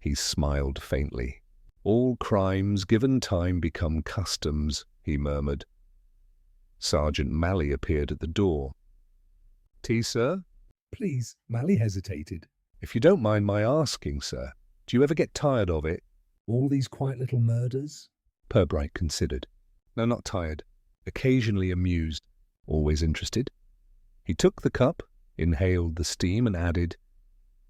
He smiled faintly. All crimes given time become customs, he murmured. Sergeant Malley appeared at the door. Tea, sir? Please, Malley hesitated. If you don't mind my asking, sir, do you ever get tired of it? All these quiet little murders? Pirbright considered. No, not tired. Occasionally amused. Always interested. He took the cup, inhaled the steam, and added,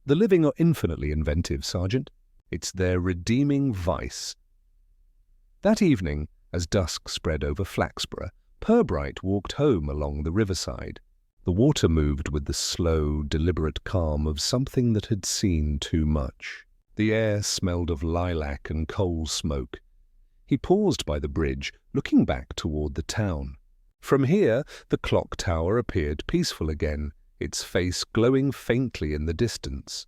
The living are infinitely inventive, Sergeant. It's their redeeming vice. That evening, as dusk spread over Flaxborough, Pirbright walked home along the riverside. The water moved with the slow, deliberate calm of something that had seen too much. The air smelled of lilac and coal smoke. He paused by the bridge, looking back toward the town. From here, the clock tower appeared peaceful again, its face glowing faintly in the distance.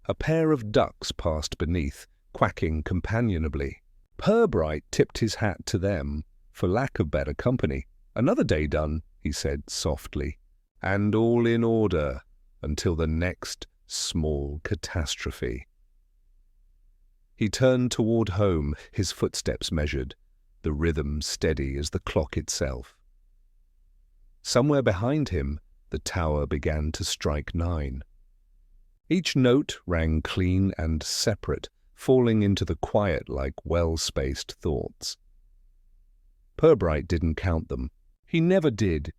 A pair of ducks passed beneath, quacking companionably. Pirbright tipped his hat to them, for lack of better company. Another day done, he said softly, and all in order until the next small catastrophe. He turned toward home, his footsteps measured, the rhythm steady as the clock itself. Somewhere behind him, the tower began to strike 9. Each note rang clean and separate, falling into the quiet like well-spaced thoughts. Pirbright didn't count them. He never did.